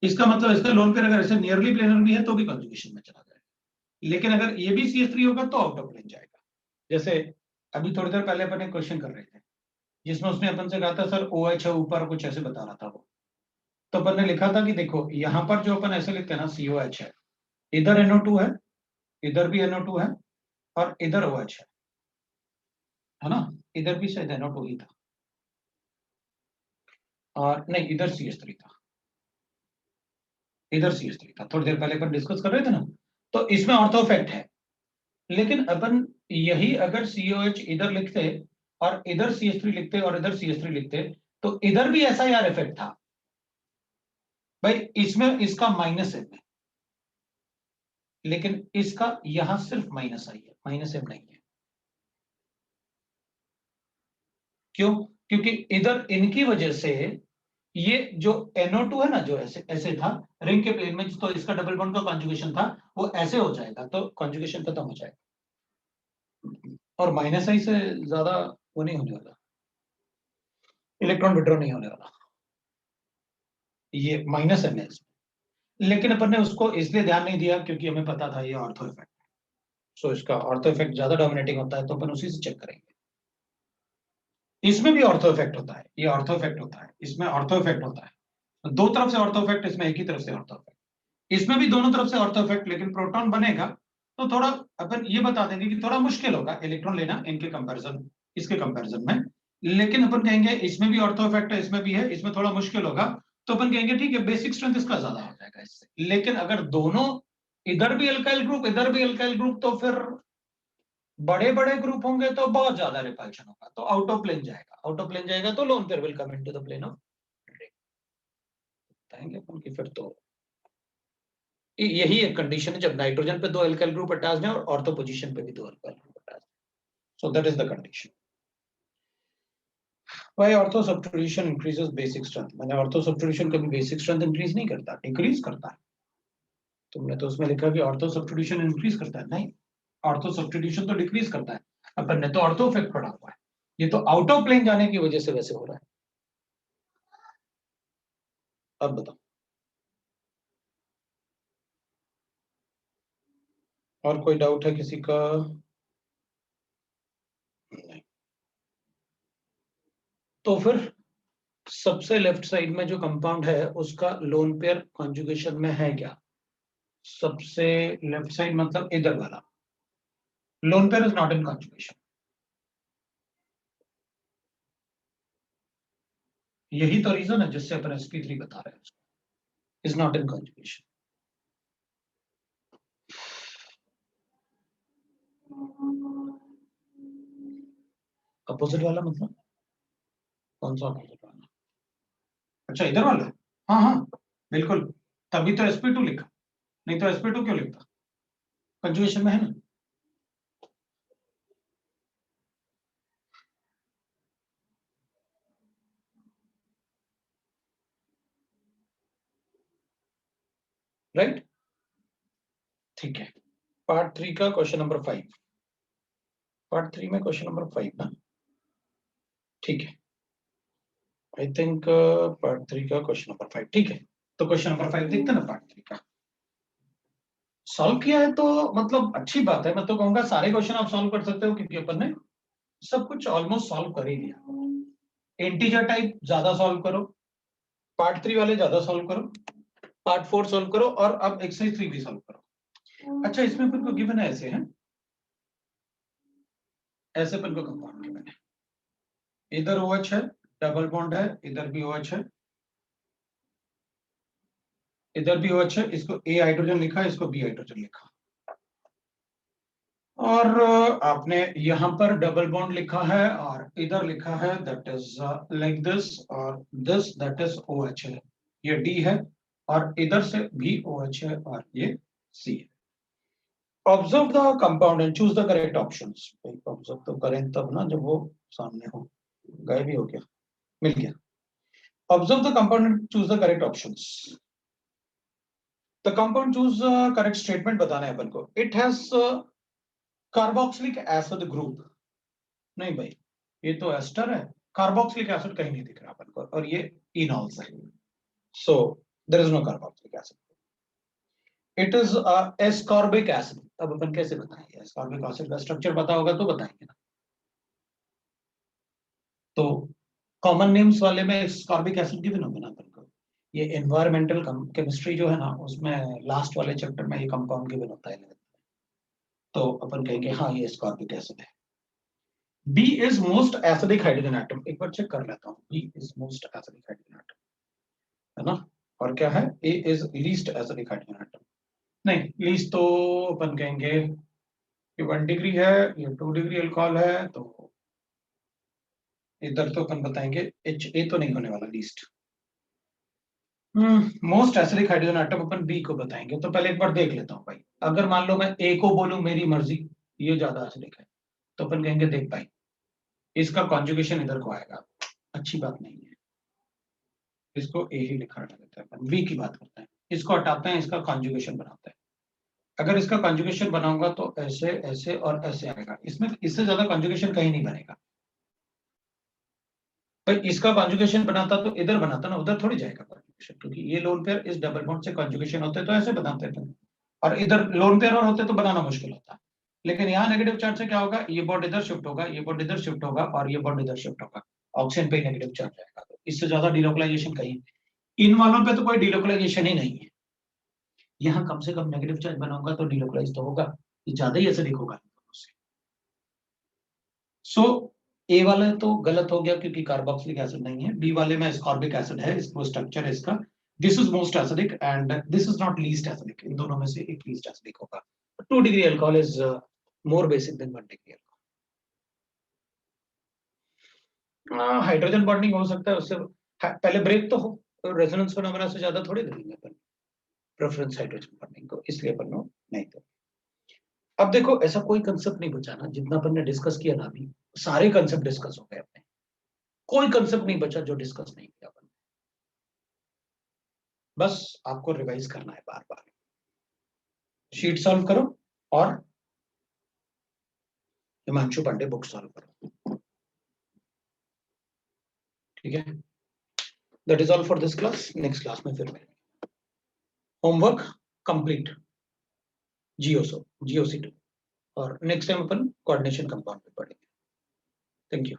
इसका मतलब इसका लोन पेयर अगर ऐसे नियरली प्लेनर भी है तो भी कंजुगेशन में चला जाएगा, लेकिन अगर ये भी CH3 होगा तो आउट ऑफ प्लेन जाएगा। जैसे अभी थोड़ी देर पहले अपन एक क्वेश्चन कर रहे थे जिसमें उसने अपन से कहा था सर OH है ऊपर, कुछ ऐसे बता रहा था वो, तो अपन ने लिखा था कि देखो यहां पर जो अपन ऐसे लिखते हैं ना COH है, इधर NO2 है, इधर भी NO2 है और इधर OH है ना, इधर भी शायद NO2 ही था और नहीं इधर CH3 था, इधर CH3 था, थोड़ी देर पहले अपन डिस्कस कर रहे थे ना। तो इसमें ऑर्थो इफेक्ट है, लेकिन अपन यही अगर COH इधर लिखते और इधर CH3 लिखते और इधर CH3 लिखते तो इधर भी ऐसा यार इफेक्ट था भाई, इसमें इसका माइनस एम है लेकिन इसका यहां सिर्फ माइनस आई है, माइनस एम नहीं है। क्यों? क्योंकि इधर इनकी वजह से ये जो NO2 है ना, जो ऐसे ऐसे था रिंग के प्लेन में, तो इसका डबल बॉन्ड का कॉन्जुगेशन था वो ऐसे हो जाएगा, तो कॉन्जुगेशन खत्म हो जाएगा और माइनस आई से ज्यादा वो नहीं होने वाला, इलेक्ट्रॉन विड्रॉ नहीं होने वाला, ये माइनस एम है इसमें। लेकिन अपन ने उसको इसलिए ध्यान नहीं दिया क्योंकि हमें पता था ये ऑर्थो इफेक्ट, सो इसका ऑर्थो इफेक्ट ज्यादा डोमिनेटिंग होता है तो अपन उसी से चेक करेंगे। इसमें भी ऑर्थो इफेक्ट होता है, ये ऑर्थो इफेक्ट होता है, इसमें ऑर्थो इफेक्ट होता है, दो तरफ से ऑर्थो इफेक्ट, इसमें एक ही तरफ से ऑर्थो इफेक्ट, इसमें भी दोनों तरफ से ऑर्थो इफेक्ट, लेकिन प्रोटॉन बनेगा तो थोड़ा अपन ये बता देंगे कि थोड़ा मुश्किल होगा इलेक्ट्रॉन लेना इनके कंपैरिजन, इसके कंपैरिजन में। लेकिन अपन कहेंगे इसमें भी ऑर्थो इफेक्ट है, इसमें भी है, इसमें थोड़ा मुश्किल होगा, तो अपन कहेंगे ठीक है बेसिक स्ट्रेंथ इसका ज्यादा हो जाएगा इससे। लेकिन अगर दोनों इधर भी अल्काइल ग्रुप इधर भी अल्काइल ग्रुप तो फिर बड़े बड़े ग्रुप होंगे तो बहुत ज्यादा रिपल्शन होगा, तो आउट ऑफ प्लेन जाएगा, आउट ऑफ प्लेन जाएगा तो lone pair will come into the plane of बताएंगे अपन की। फिर तो यही एक कंडीशन है जब नाइट्रोजन पे दो अल्काइल ग्रुप अटैच्ड है और ऑर्थो पोजीशन पे भी दो अल्काइल ग्रुप अटैच्ड है, so that is the condition. Why ortho substitution increases basic strength? मैंने ऑर्थो सब्स्टिट्यूशन कभी बेसिक स्ट्रेंथ इंक्रीज नहीं करता, डिक्रीज करता है। तुमने तो उसमें लिखा कि ऑर्थो सब्स्टिट्यूशन इंक्रीज करता है, नहीं, ऑर्थो सब्स्टिट्यूशन तो डिक्रीज करता है। अपन ने तो ऑर्थो इफेक्ट पढ़ा हुआ है, ये तो आउट ऑफ प्लेन जाने की वजह से वैसे हो रहा है। अब बताओ और कोई डाउट है किसी का? नहीं। तो फिर सबसे लेफ्ट साइड में जो कंपाउंड है उसका लोन पेयर कॉन्जुगेशन में है क्या? सबसे लेफ्ट साइड मतलब इधर वाला lone pair is not in conjugation, यही तो रीजन है जिससे अपन sp3 बता रहे हैं, is not in conjugation. Opposite वाला मतलब कौन सा अपोजिट वाला? अच्छा इधर वाला, हाँ हाँ बिल्कुल, तभी तो sp2 लिखा, नहीं तो sp2 क्यों लिखता, कंजुगेशन में है ना। राइट, ठीक है। पार्ट 3 का क्वेश्चन नंबर 5, पार्ट 3 में क्वेश्चन नंबर 5 ना, ठीक है। आई थिंक पार्ट 3 का क्वेश्चन नंबर 5, ठीक है। तो क्वेश्चन नंबर 5 देखते हैं ना, पार्ट 3 का सॉल्व किया है तो मतलब अच्छी बात है, मैं तो कहूंगा सारे क्वेश्चन आप सॉल्व कर सकते हो क्योंकि अपन ने सब कुछ ऑलमोस्ट सॉल्व कर ही लिया। इंटीजर टाइप ज्यादा सॉल्व करो, पार्ट 3 वाले ज्यादा सॉल्व करो, पार्ट 4 सॉल्व करो और अब एक्सरसाइज 3 भी सॉल्व करो। अच्छा इसमें अपन को गिवन है ऐसे हैं, ऐसे अपन को कंपाउंड गिवन है, इधर OH है, डबल बॉन्ड है, इधर भी OH है, इधर भी OH है, इसको A हाइड्रोजन लिखा, इसको B हाइड्रोजन लिखा, और आपने यहां पर डबल बॉन्ड लिखा है और इधर लिखा है दैट इज लाइक दिस, और दिस दैट इज OH है, ये D है, और इधर से भी OH है और ये C है। Observe the compound and choose the correct options. Observe तो करें तब ना जब वो सामने हो, गायब भी हो गया, मिल गया। Observe the compound and choose the correct options. The compound choose correct statement बताना है अपन को। It has carboxylic acid group, नहीं भाई ये तो एस्टर है, कार्बोक्सिलिक एसिड कहीं नहीं दिख रहा अपन को, और ये इनॉल्स है, so there is no carboxylic acid. It is ascorbic acid. अब अपन कैसे बताएंगे, एस्कॉर्बिक एसिड का स्ट्रक्चर पता होगा तो बताएंगे ना। तो कॉमन नेम्स वाले में एस्कॉर्बिक एसिड गिवन होगा ना अपन को, ये एनवायरमेंटल केमिस्ट्री जो है ना, उसमें लास्ट वाले चैप्टर में ये कंपाउंड गिवन होता है, तो अपन कहेंगे हाँ ये एस्कॉर्बिक एसिड है। B is most acidic hydrogen atom, एक बार चेक कर लेता हूँ, B is most acidic hydrogen atom, है ना। और क्या है, A is least acidic hydrogen atom. नहीं, लीस्ट तो अपन कहेंगे ये 1 डिग्री है, ये 2 डिग्री अल्कोहल है, तो इधर तो अपन बताएंगे HA तो नहीं होने वाला least. Most acidic hydrogen atom अपन बी को बताएंगे। तो पहले एक बार देख लेता हूँ भाई, अगर मान लो मैं ए को बोलूं मेरी मर्जी, ये ज्यादा एसिडिक है, तो अपन कहेंगे देख भाई इसका कॉन्जुगेशन इधर को आएगा, अच्छी बात नहीं है, इसको ए ही लिखा देता है, अपन बी की बात करते हैं, इसको हटाते हैं, इसका कॉन्जुगेशन बनाते हैं। अगर इसका कॉन्जुगेशन बनाऊंगा तो ऐसे ऐसे और ऐसे आएगा, इसमें इससे ज्यादा कॉन्जुगेशन कहीं नहीं बनेगा भाई। इसका कॉन्जुगेशन बनाता तो इधर बनाता ना, उधर थोड़ी जाएगा कॉन्जुगेशन, क्योंकि ये लोन पेयर इस डबल बॉन्ड से कॉन्जुगेशन होते तो ऐसे बनाते थे, और इधर लोन पेयर और होते तो बनाना मुश्किल होता। लेकिन यहाँ नेगेटिव चार्ज से क्या होगा, ये बॉन्ड इधर शिफ्ट होगा, ये बॉन्ड इधर शिफ्ट होगा, और ये बॉन्ड इधर शिफ्ट होगा, ऑक्सीजन पे नेगेटिव चार्ज आएगा, तो इससे ज्यादा डिलोकलाइजेशन कहीं, इन वालों पे तो कोई डिलोकलाइजेशन ही नहीं है। यहाँ कम से कम नेगेटिव चार्ज बनाऊंगा तो डिलोकलाइज तो होगा, ये ज्यादा ही ऐसे होगा। सो ए वाला तो गलत हो गया क्योंकि कार्बोक्सिलिक एसिड नहीं है, बी वाले में एस्कॉर्बिक एसिड है, इसको स्ट्रक्चर है इसका, this is most acidic and this is not least acidic, इन दोनों में से एक लीस्ट एसिडिक होगा। 2 degree alcohol is more basic than 1 degree alcohol. Hydrogen bonding हो सकता है उससे पहले ब्रेक तो हो, तो रेजोनेंस फिनोमेना से ज्यादा थोड़ी देंगे अपन प्रेफरेंस हाइड्रोजन बॉन्डिंग को, इसलिए अपन नहीं तो। अब देखो ऐसा कोई कंसेप्ट नहीं बचा ना, जितना अपन ने डिस्कस किया ना अभी, सारे कंसेप्ट डिस्कस हो गए अपने, कोई कंसेप्ट नहीं बचा जो डिस्कस नहीं किया अपन। बस आपको रिवाइज करना है बार बार, शीट सॉल्व करो और हिमांशु पांडे बुक सॉल्व करो, ठीक है। That is all for this class, next class में फिर मिलेंगे। होमवर्क कंप्लीट, GOC2, और नेक्स्ट टाइम अपन कोऑर्डिनेशन कंपाउंड पे पढ़ेंगे। Thank you.